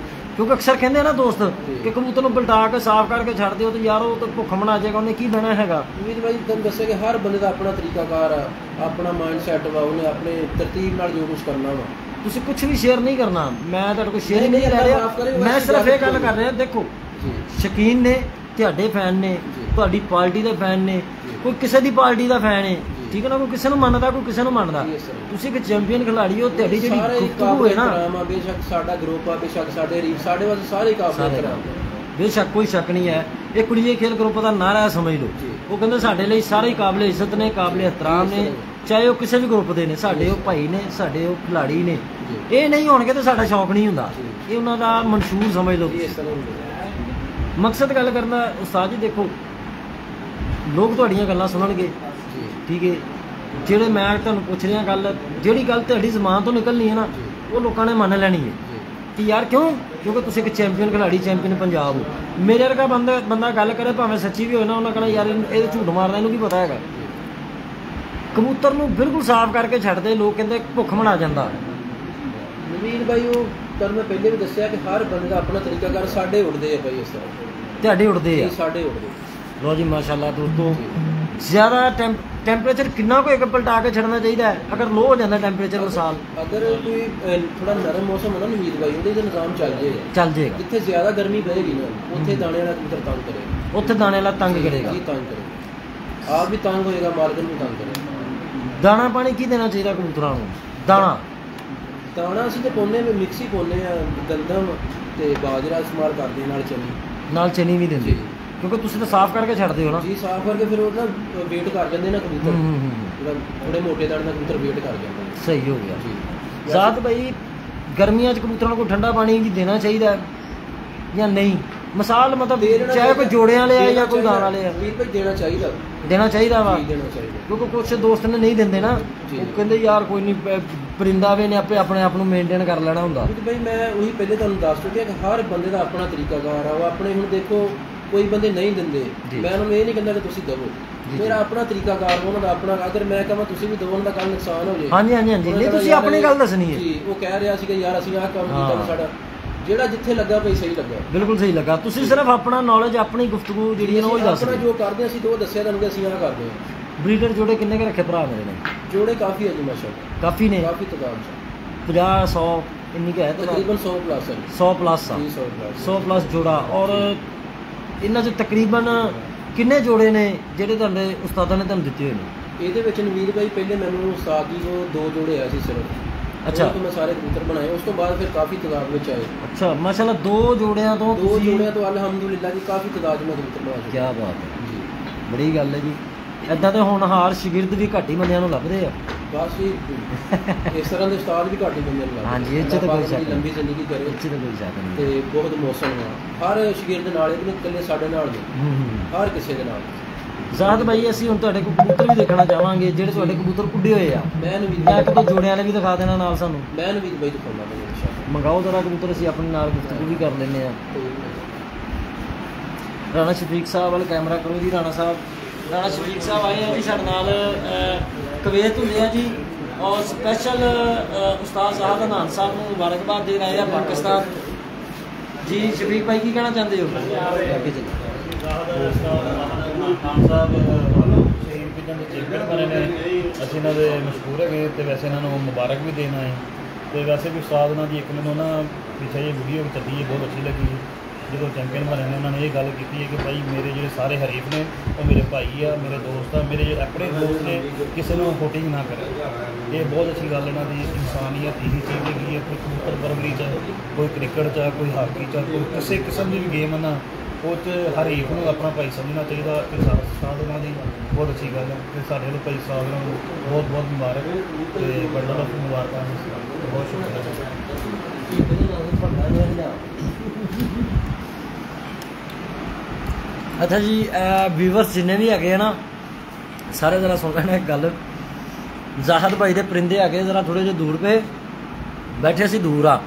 ਕਿਉਂਕਿ ਅਕਸਰ ਕਹਿੰਦੇ ਆ ਨਾ ਦੋਸਤ ਕਿ ਕਬੂਤਰ ਨੂੰ ਪਲਟਾ ਕੇ ਸਾਫ਼ ਕਰਕੇ ਛੱਡਦੇ ਹੋ ਤਾਂ ਯਾਰ ਉਹ ਤਾਂ ਭੁੱਖ ਮਨਾ ਜਾਏਗਾ, ਉਹਨੇ ਕੀ ਬਣਾ ਹੈਗਾ। ਵੀਰ ਭਾਈ ਤੁਹਾਨੂੰ ਦੱਸਿਆ ਕਿ ਹਰ ਬੰਦੇ ਦਾ ਆਪਣਾ ਤਰੀਕਾਕਾਰ ਆ, ਆਪਣਾ ਮਾਈਂਡ ਸੈੱਟ ਵਾ, ਉਹਨੇ ਆਪਣੇ ਤਰਤੀਬ ਨਾਲ ਜੋ ਕੁਝ ਕਰਨਾ ਵਾ। ਤੁਸੀਂ ਕੁਝ ਵੀ ਸ਼ੇਅਰ ਨਹੀਂ ਕਰਨਾ, ਮੈਂ ਤੁਹਾਡੇ ਕੋਲ ਸ਼ੇਅਰ ਹੀ ਨਹੀਂ ਲੈ ਰਿਹਾ। ਮੈਂ ਸਿਰਫ ਇਹ ਗੱਲ ਕਰ ਰਿਹਾ, ਦੇਖੋ ਸ਼ੌਕੀਨ ਨੇ, ਤੁਹਾਡੇ ਫੈਨ ਨੇ, ਤੁਹਾਡੀ ਪਾਰਟੀ ਦੇ ਫੈਨ ਨੇ, ਕੋਈ ਕਿਸੇ ਦੀ ਪਾਰਟੀ ਦਾ ਫੈਨ ਹੈ, ਠੀਕ ਹੈ ਨਾ, ਕੋਈ ਕਿਸੇ ਨੂੰ ਮੰਨਦਾ, ਕੋਈ ਕਿਸੇ ਨੂੰ ਮੰਨਦਾ। ਤੁਸੀਂ ਇੱਕ ਚੈਂਪੀਅਨ ਖਿਡਾਰੀ ਹੋ, ਤੁਹਾਡੀ ਜਿਹੜੀ ਗੁਫ਼ਤਗੂ ਹੈ ਨਾ, ਬੇਸ਼ੱਕ ਸਾਡਾ ਗਰੁੱਪ ਆ, ਬੇਸ਼ੱਕ ਸਾਡੇ ਰੀਫ, ਸਾਡੇ ਵਾਸਤੇ ਸਾਰੇ ਕਾਬਲ ਹੈ, ਬੇਸ਼ੱਕ ਕੋਈ ਸ਼ੱਕ ਨਹੀਂ ਹੈ। ਇਹ ਕੁੜੀਏ ਖੇਲ ਗਰੁੱਪ ਦਾ ਨਾਰਾ ਸਮਝ ਲਓ। ਉਹ ਕਹਿੰਦੇ ਸਾਡੇ ਲਈ ਸਾਰੇ ਹੀ ਕਾਬਲੇ ਇੱਜ਼ਤ ਨੇ, ਕਾਬਲੇ ਇਹਤਰਾਮ ਨੇ, ਚਾਹੇ ਉਹ ਕਿਸੇ ਵੀ ਗਰੁੱਪ ਦੇ ਨੇ, ਸਾਡੇ ਉਹ ਭਾਈ ਨੇ, ਸਾਡੇ ਉਹ ਖਿਡਾਰੀ ਨੇ। ਇਹ ਨਹੀਂ ਹੋਣਗੇ ਤਾਂ ਸਾਡਾ ਸ਼ੌਕ ਨਹੀਂ ਹੁੰਦਾ, ਇਹ ਉਹਨਾਂ ਦਾ ਮਨਸ਼ੂਰ ਸਮਝ ਲਓ। ਮਕਸਦ ਗੱਲ ਕਰਨਾ ਉਸਤਾਦ ਜੀ, ਦੇਖੋ ਲੋਕ ਤੁਹਾਡੀਆਂ ਗੱਲਾਂ ਸੁਣਨਗੇ, ਠੀਕ ਹੈ, ਜਿਹੜੇ ਮੈਂ ਤੁਹਾਨੂੰ ਪੁੱਛ ਰਿਹਾ ਗੱਲ, ਜਿਹੜੀ ਗੱਲ ਤੁਹਾਡੀ ਜ਼ਬਾਨ ਤੋਂ ਨਿਕਲਣੀ ਹੈ ਨਾ, ਉਹ ਲੋਕਾਂ ਨੇ ਮੰਨ ਲੈਣੀ ਹੈ ਕਿ ਯਾਰ ਕਿਉਂ, ਕਿਉਂਕਿ ਤੁਸੀਂ ਇੱਕ ਚੈਂਪੀਅਨ ਖਿਡਾਰੀ, ਚੈਂਪੀਅਨ ਪੰਜਾਬ ਹੋ। ਮੇਰੇ ਵਰਗਾ ਬੰਦਾ ਗੱਲ ਕਰੇ ਭਾਵੇਂ ਸੱਚੀ ਵੀ ਹੋਏ ਨਾ, ਉਹਨਾਂ ਕਹਿਣਾ ਯਾਰ ਇਹ ਝੂਠ ਮਾਰਦਾ, ਇਹਨੂੰ ਕੀ ਪਤਾ ਹੈਗਾ। ਕਬੂਤਰ ਨੂੰ ਬਿਲਕੁਲ ਸਾਫ਼ ਕਰਕੇ ਛੱਡਦੇ ਲੋਕ, ਕਹਿੰਦੇ ਭੁੱਖ ਮਨਾ ਜਾਂਦਾ। ਨਵੀਨ ਭਾਈ ਉਹ ਤੁਹਾਨੂੰ ਮੈਂ ਪਹਿਲੇ ਵੀ ਦੱਸਿਆ ਕਿ ਹਰ ਬੰਦੇ ਦਾ ਆਪਣਾ ਤਰੀਕਾਕਾਰ। ਸਾਡੇ ਉੱਡਦੇ ਆ ਭਾਈ ਇਸ ਤਰ੍ਹਾਂ, ਤੁਹਾਡੇ ਉੱਡਦੇ ਆ, ਸਾਡੇ ਉੱਡਦੇ। ਲੋ ਜੀ ਮਾਸ਼ਾਅੱਲਾ ਦੋਸਤੋ, ਜ਼ਿਆਦਾ ਟੈਂਪਰੇਚਰ ਕਿੰਨਾ ਕੁ ਇੱਕ ਪਲਟਾ ਕੇ ਛੱਡਣਾ ਚਾਹੀਦਾ ਹੈ ਅਗਰ ਲੋ ਹੋ ਜਾਂਦਾ ਟੈਂਪਰੇਚਰ? ਮਿਸਾਲ ਅਗਰ ਕੋਈ ਥੋੜਾ ਨਰਮ ਮੌਸਮ ਹੈ ਨਾ ਮਹੀਦ ਭਾਈ, ਉਹਦੇ ਤੇ ਨਿਜ਼ਾਮ ਚੱਲ ਜਾਏਗਾ। ਜਿੱਥੇ ਜ਼ਿਆਦਾ ਗਰਮੀ ਪਏਗੀ ਨਾ, ਉੱਥੇ ਦਾਣੇ ਵਾਲਾ ਕਬੂਤਰ ਤੰਗ ਕਰੇਗਾ, ਉੱਥੇ ਦਾਣੇ ਵਾਲਾ ਤੰਗ ਕਰੇਗਾ, ਤੰਗ ਕਰੇਗਾ, ਆਪ ਵੀ ਤੰਗ ਹੋਏਗਾ, ਮਾਲਕ ਨੂੰ ਤੰਗ ਕਰੇਗਾ। ਦਾਣਾ ਪਾਣੀ ਕੀ ਦੇਣਾ ਚਾਹੀਦਾ ਕਬੂਤਰਾਂ ਨੂੰ? ਦਾਣਾ ਅਸੀਂ ਤਾਂ ਪਾਉਂਦੇ ਹਾਂ, ਮਿਕਸ ਹੀ ਪਾਉਂਦੇ ਆ, ਗੰਦਮ ਤੇ ਬਾਜਰਾ ਇਸਤੇਮਾਲ ਕਰਦੇ, ਨਾਲ ਚਨੀ ਵੀ ਦਿੰਦੇ, ਕਿਉਂਕਿ ਤੁਸੀਂ ਤਾਂ ਸਾਫ਼ ਕਰਕੇ ਛੱਡਦੇ ਹੋ ਨਾ ਜੀ। ਸਾਫ਼ ਕਰਕੇ ਫਿਰ ਉਹ ਨਾ ਵੇਟ ਕਰ ਜਾਂਦੇ ਨਾ ਕਬੂਤਰ, ਜਿਹੜਾ ਥੋੜੇ ਮੋਟੇ ਦਾਣੇ ਦਾ ਕਬੂਤਰ ਵੇਟ ਕਰ ਜਾਂਦਾ। ਸਹੀ ਹੋ ਗਿਆ ਜੀ। ਜ਼ਾਹਦ ਭਾਈ ਗਰਮੀਆਂ 'ਚ ਕਬੂਤਰਾਂ ਨੂੰ ਕੋਈ ਠੰਡਾ ਪਾਣੀ ਵੀ ਦੇਣਾ ਚਾਹੀਦਾ ਜਾਂ ਨਹੀਂ? ਮਿਸਾਲ ਮਤਲਬ ਦੇ ਦੇਣਾ ਚਾਹੇ ਕੋਈ ਚਾਹੀਦਾ। ਜੋੜਿਆਂ ਵਾਲੇ ਆ ਦੇਣਾ ਜਾਂ ਕੋਈ ਗਾਂ ਚਾਹੀਦਾ। ਵਾਲੇ ਆ, ਵੀਰ ਭਾਈ ਦੇਣਾ ਚਾਹੀਦਾ, ਦੇਣਾ ਚਾਹੀਦਾ ਵਾ। ਜੀ ਦੇਣਾ ਚਾਹੀਦਾ। ਕਿਉਂਕਿ ਕੁਛ ਦੋਸਤ ਨੇ ਨਹੀਂ ਦਿੰਦੇ ਨਾ, ਜੀ। ਉਹ ਕਹਿੰਦੇ ਯਾਰ ਕੋਈ ਨਹੀਂ ਪਰਿੰਦਾ ਵੀ ਨੇ ਆਪੇ ਆਪਣੇ ਆਪ ਨੂੰ ਮੇਨਟੇਨ ਕਰ ਲੈਣਾ ਹੁੰਦਾ। ਕਿਉਂਕਿ ਭਾਈ ਮੈਂ ਉਹੀ ਪਹਿਲੇ ਤੁਹਾਨੂੰ ਦੱਸ ਚੁੱਕਿਆ ਕਿ ਹਰ ਬੰਦੇ ਦਾ ਆਪਣਾ ਤਰੀਕਾਕਾਰ ਆ। ਉਹ ਆਪਣੇ ਹੁਣ ਦੇਖੋ ਕੋਈ ਬੰਦੇ ਨਹੀਂ ਦਿੰਦੇ, ਜੀ। ਮੈਂ ਉਹਨਾਂ ਨੂੰ ਇਹ ਨਹੀਂ ਕਹਿੰਦਾ ਕਿ ਤੁਸੀਂ ਦਵੋ, ਜੀ, ਮੇਰਾ ਆਪਣਾ ਤਰੀਕਾਕਾਰ ਉਹਨਾਂ ਦਾ ਆਪਣਾ। ਅਗਰ ਮੈਂ ਕਹਾਂ ਤੁਸੀਂ ਵੀ ਦਵੋ, ਉਹਨਾਂ ਦਾ ਕੱਲ ਨੁਕਸਾਨ ਹੋ ਜੇ। ਹਾਂਜੀ ਹਾਂਜੀ ਹਾਂਜੀ, ਨਹੀਂ ਤੁਸੀਂ ਆਪਣੀ ਗੱਲ ਦੱਸਣੀ ਹੈ ਜੀ। ਉਹ ਕਹਿ ਰਿਹਾ ਸੀ ਕਿ ਯਾਰ ਅਸੀਂ ਆਹ ਕੰਮ ਹਾਂ। ਕੀਤਾ, ਸਾਡਾ ਜਿਹੜਾ ਜਿੱਥੇ ਲੱਗਾ ਭਾਈ ਸਹੀ ਲੱਗਾ, ਬਿਲਕੁਲ ਸਹੀ ਲੱਗਾ। ਤੁਸੀਂ ਸਿਰਫ ਆਪਣਾ ਨੌਲੇਜ, ਆਪਣੀ ਗੁਫ਼ਤਗੂ ਜਿਹੜੀ ਹੈ ਨਾ ਉਹ ਹੀ ਦੱਸ ਆਪਣਾ ਰਹੇ। ਜੋ ਕਰਦੇ ਅਸੀਂ ਉਹ ਦੱਸਿਆ ਤੁਹਾਨੂੰ ਕਿ ਅਸੀਂ ਆਹ ਕਰਦੇ ਹਾਂ। ਬਰੀਡਰ ਜੋੜੇ ਕਿੰਨੇ ਕੁ ਰੱਖੇ ਭਰਾ ਮੇਰੇ ਨੇ? ਜੋੜੇ ਕਾਫੀ ਹੈ ਜੀ ਮਾਸ਼ਾਅੱਲਾ, ਕਾਫੀ ਨੇ, ਕਾਫੀ ਤਾਦਾਦ ਚ 50 100 ਇੰਨੀ ਕੁ ਹੈ ਤਾਂ ਤਕਰੀਬਨ 100 ਪਲੱਸ ਹੈ 100 ਪਲੱਸ ਆ, ਜੀ, 100 ਪਲੱਸ 100 ਪਲੱਸ ਜੋੜਾ। ਔਰ ਇਹਨਾਂ 'ਚ ਤਕਰੀਬਨ ਕਿੰਨੇ ਜੋੜੇ ਨੇ ਜਿਹੜੇ ਤੁਹਾਡੇ ਉਸਤਾਦਾਂ ਨੇ ਤੁਹਾਨੂੰ ਦਿੱਤੇ ਹੋਏ ਨੇ? ਇਹਦੇ ਵਿੱਚ ਨਵੀਦ ਭਾਈ ਪਹਿਲੇ ਮੈਨੂੰ ਉਸਤਾਦ ਜੀ ਤੋਂ 2 ਜੋੜੇ ਆਏ ਸੀ ਸਿਰਫ। ਅੱਛਾ। ਉਹ ਤੋਂ ਮੈਂ ਸਾਰੇ ਕਬੂਤਰ ਬਣਾਏ, ਉਸ ਤੋਂ ਬਾਅਦ ਫਿਰ ਕਾਫੀ ਤਾਦਾਦ ਵਿੱਚ ਆਏ। ਅੱਛਾ ਮਾਸ਼ਾਅੱਲਾ, 2 ਜੋੜਿਆਂ ਤੋਂ 2 ਜੋੜਿਆਂ ਤੋਂ ਅਲਹਮਦੁਲਿਲਾ ਜੀ ਕਾਫੀ ਤਾਦਾਦ ਮੈਂ ਕਬੂਤਰ ਬਣਾ ਕੀ ਚੁੱਕਾ ਬਾਤ ਹੈ, ਜੀ। ਬੜੀ ਗੱਲ ਹੈ ਜੀ। ਐਦਾਂ ਤੇ ਹੋਣਹਾਰ ਸ਼ਾਗਿਰਦ ਵੀ ਘੱਟ ਹੀ ਬੰਦਿਆਂ ਨੂੰ ਲੱਭਦੇ ਆ। ਬਸ ਜੀ ਇਸ ਤਰ੍ਹਾਂ ਦੇ ਉਸਤਾਦ ਵੀ ਘੱਟ ਹੀ ਬੰਦੇ ਨੂੰ ਲੱਗਦੇ। ਹਾਂਜੀ, ਇਹ 'ਚ ਤਾਂ ਅੱਲਾਹ ਕੋਈ ਪਾਕ ਸ਼ੱਕ ਦੀ ਲੰਬੀ ਜ਼ਿੰਦਗੀ ਕਰੇ ਇੱਥੇ ਤਾਂ ਕੋਈ ਸ਼ੱਕ ਨਹੀਂ। ਤੇ ਬਹੁਤ ਮੌਸਮ ਆ ਹਰ ਸ਼ਾਗਿਰਦ ਨਾਲ, ਇਹ ਨਹੀਂ ਇਕੱਲੇ ਸਾਡੇ ਨਾਲ ਨਹੀਂ, ਹਰ ਕਿਸੇ ਦੇ ਨਾਲ। ਜ਼ਾਹਦ ਭਾਈ, ਅਸੀਂ ਹੁਣ ਤੁਹਾਡੇ ਕੋਲ ਕਬੂਤਰ ਵੀ ਦੇਖਣਾ ਚਾਹਾਂਗੇ ਜਿਹੜੇ ਤੁਹਾਡੇ ਕਬੂਤਰ ਉੱਡੇ ਹੋਏ ਆ। ਮੈਂ ਨਵੀਦ ਜਾਂ ਇੱਕ ਦੋ ਜੋੜਿਆਂ ਵਾਲੇ ਵੀ ਦਿਖਾ ਦੇਣਾ ਨਾਲ ਸਾਨੂੰ। ਮੈਂ ਨਵੀਦ ਭਾਈ ਦਿਖਾਉਣਾ ਤੁਹਾਨੂੰ ਇਨਸ਼ਾਅੱਲਾ। ਮੰਗਾਓ ਜ਼ਰਾ ਕਬੂਤਰ, ਅਸੀਂ ਆਪਣੇ ਨਾਲ ਗੁਫ਼ਤਗੂ ਵੀ ਕਰ ਲੈਂਦੇ ਆ। ਰਾਣਾ ਸ਼ਫੀਕ ਸਾਹਿਬ ਵਾਲ ਕੈਮਰਾ ਕਰੋ ਜੀ। ਰਾਣਾ ਸ਼ਫੀਕ ਸਾਹਿਬ ਆਏ ਆ ਜੀ ਸਾਡੇ ਨਾਲ, ਕੁਵੈਤ ਹੁੰਦੇ ਆ ਜੀ, ਔਰ ਸਪੈਸ਼ਲ ਉਸਤਾਦ ਜ਼ਾਹਦ ਅਨਾਨ ਸਾਹਿਬ ਨੂੰ ਮੁਬਾਰਕਬਾਦ ਦੇ ਰਹੇ ਆ ਪਾਕਿਸਤਾਨ ਜੀ। ਸ਼ਫੀਕ ਭਾਈ ਕੀ ਕਹਿਣਾ ਚਾਹੁੰਦੇ ਹੋ? ਅੱਗੇ ਚੱਲੋ। ਖਾਨ ਸਾਹਿਬ ਸ਼ਹੀਦ ਪਿੰਡਾਂ ਦੇ ਚੈਂਪੀਅਨ ਬਣੇ ਨੇ, ਅਸੀਂ ਇਹਨਾਂ ਦੇ ਮਸ਼ਹੂਰ ਹੈਗੇ ਤੇ ਵੈਸੇ ਇਹਨਾਂ ਨੂੰ ਮੁਬਾਰਕ ਵੀ ਦੇਣਾ ਹੈ। ਤੇ ਵੈਸੇ ਵੀ ਉਸਤਾਦ ਉਹਨਾਂ ਦੀ ਇੱਕ ਮੈਨੂੰ ਨਾ ਪਿੱਛੇ ਜਿਹੀ ਵੀਡੀਓ ਚੱਲੀ ਹੈ, ਬਹੁਤ ਅੱਛੀ ਲੱਗੀ। ਜਦੋਂ ਚੈਂਪੀਅਨ ਬਣੇ ਨੇ ਉਹਨਾਂ ਨੇ ਇਹ ਗੱਲ ਕੀਤੀ ਹੈ ਕਿ ਭਾਈ ਮੇਰੇ ਜਿਹੜੇ ਸਾਰੇ ਹਰੀਫ ਨੇ ਉਹ ਮੇਰੇ ਭਾਈ ਆ, ਮੇਰੇ ਦੋਸਤ ਆ, ਮੇਰੇ ਜਿਹੜੇ ਆਪਣੇ ਦੋਸਤ ਨੇ, ਕਿਸੇ ਨੂੰ ਹੋਟਿੰਗ ਨਾ ਕਰੇ। ਇਹ ਬਹੁਤ ਅੱਛੀ ਗੱਲ ਇਹਨਾਂ ਦੀ ਇਨਸਾਨੀਅਤ ਇਹੀ ਚੀਜ਼ ਹੈਗੀ ਹੈ। ਕੋਈ ਕਬੂਤਰ ਪਰਵਰੀ 'ਚ, ਕੋਈ ਕ੍ਰਿਕਟ 'ਚ, ਕੋਈ ਹਾਕੀ 'ਚ, ਕੋਈ ਕਿਸੇ ਕਿਸਮ ਦੀ ਵੀ ਗੇਮ ਹੈ ਨਾ, ਉਹ 'ਚ ਹਰੀਫ ਨੂੰ ਆਪਣਾ ਭਾਈ ਸਮਝਣਾ ਚਾਹੀਦਾ। ਤੇ ਉਸਤਾਦ ਉਹਨਾਂ ਦੀ ਬਹੁਤ ਅੱਛੀ ਗੱਲ ਹੈ। ਤੇ ਸਾਡੇ ਵੱਲੋਂ ਭਾਈ ਸਾਹਿਬ ਨੂੰ ਬਹੁਤ ਬਹੁਤ ਮੁਬਾਰਕ ਤੇ ਬੜਾ ਬੜਾ ਮੁਬਾਰਕਾਂ। ਬਹੁਤ ਸ਼ੁਕਰੀਆ। ਅੱਛਾ ਜੀ, ਵੀਵਰਸ ਜਿੰਨੇ ਵੀ ਹੈਗੇ ਆ ਨਾ, ਸਾਰੇ ਜ਼ਰਾ ਸੁਣ ਲੈਣਾ ਇੱਕ ਗੱਲ। ਜ਼ਾਹਦ ਭਾਈ ਦੇ ਪਰਿੰਦੇ ਹੈਗੇ ਜ਼ਰਾ ਥੋੜ੍ਹੇ ਜਿਹੇ ਦੂਰ ਪਏ, ਬੈਠੇ ਅਸੀਂ ਦੂਰ ਆ,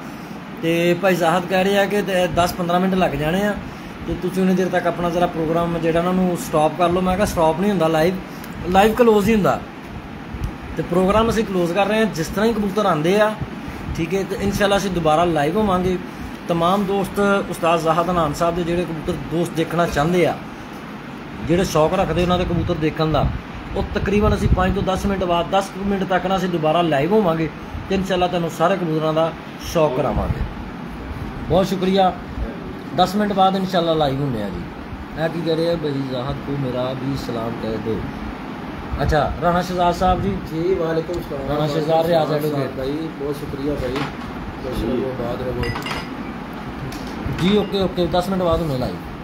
ਤੇ ਭਾਈ ਜ਼ਾਹਦ ਕਹਿ ਰਹੇ ਆ ਕਿ 10-15 ਮਿੰਟ ਲੱਗ ਜਾਣੇ ਆ, ਤੇ ਤੁਸੀਂ ਉਨੀ ਦੇਰ ਤੱਕ ਆਪਣਾ ਜ਼ਰਾ ਪ੍ਰੋਗਰਾਮ ਜਿਹੜਾ ਉਹਨਾਂ ਨੂੰ ਸਟਾਪ ਕਰ ਲਓ। ਮੈਂ ਕਿਹਾ ਸਟਾਪ ਨਹੀਂ ਹੁੰਦਾ, ਲਾਈਵ ਕਲੋਜ਼ ਹੀ ਹੁੰਦਾ, ਤੇ ਪ੍ਰੋਗਰਾਮ ਅਸੀਂ ਕਲੋਜ਼ ਕਰ ਰਹੇ ਹਾਂ। ਜਿਸ ਤਰ੍ਹਾਂ ਹੀ ਕਬੂਤਰ ਆਉਂਦੇ ਆ, ਠੀਕ ਹੈ, ਤੇ ਇਨਸ਼ਾਅੱਲਾ ਅਸੀਂ ਦੁਬਾਰਾ ਲਾਈਵ ਹੋਵਾਂਗੇ। तमाम दोस्त उस्ताद ज़ाहद अनान साहब के जोड़े कबूतर दोस्त देखना चाहते हैं, जोड़े शौक रखते उन्होंने कबूतर देखने का, वो तकरीबन असी 5 तो 10 मिनट बाद 10 मिनट तक ना असी दोबारा लाइव होवांगे तो इंशाअल्लाह तुहानूं सारे कबूतरों का शौक करावांगे। बहुत शुक्रिया। 10 मिनट बाद इंशाअल्लाह लाइव होने जी। मैं की कह रहे हैं भाई ज़ाहद को मेरा भी सलाम कह दो। अच्छा, राणा शहजाद साहब जी। वालेकुम सलाम। राणा शहजाद रियाज एडवोकेट भाई, बहुत शुक्रिया भाई, बाद रहो जी। ओके ओके, 10 मिनट बाद होने लाइव।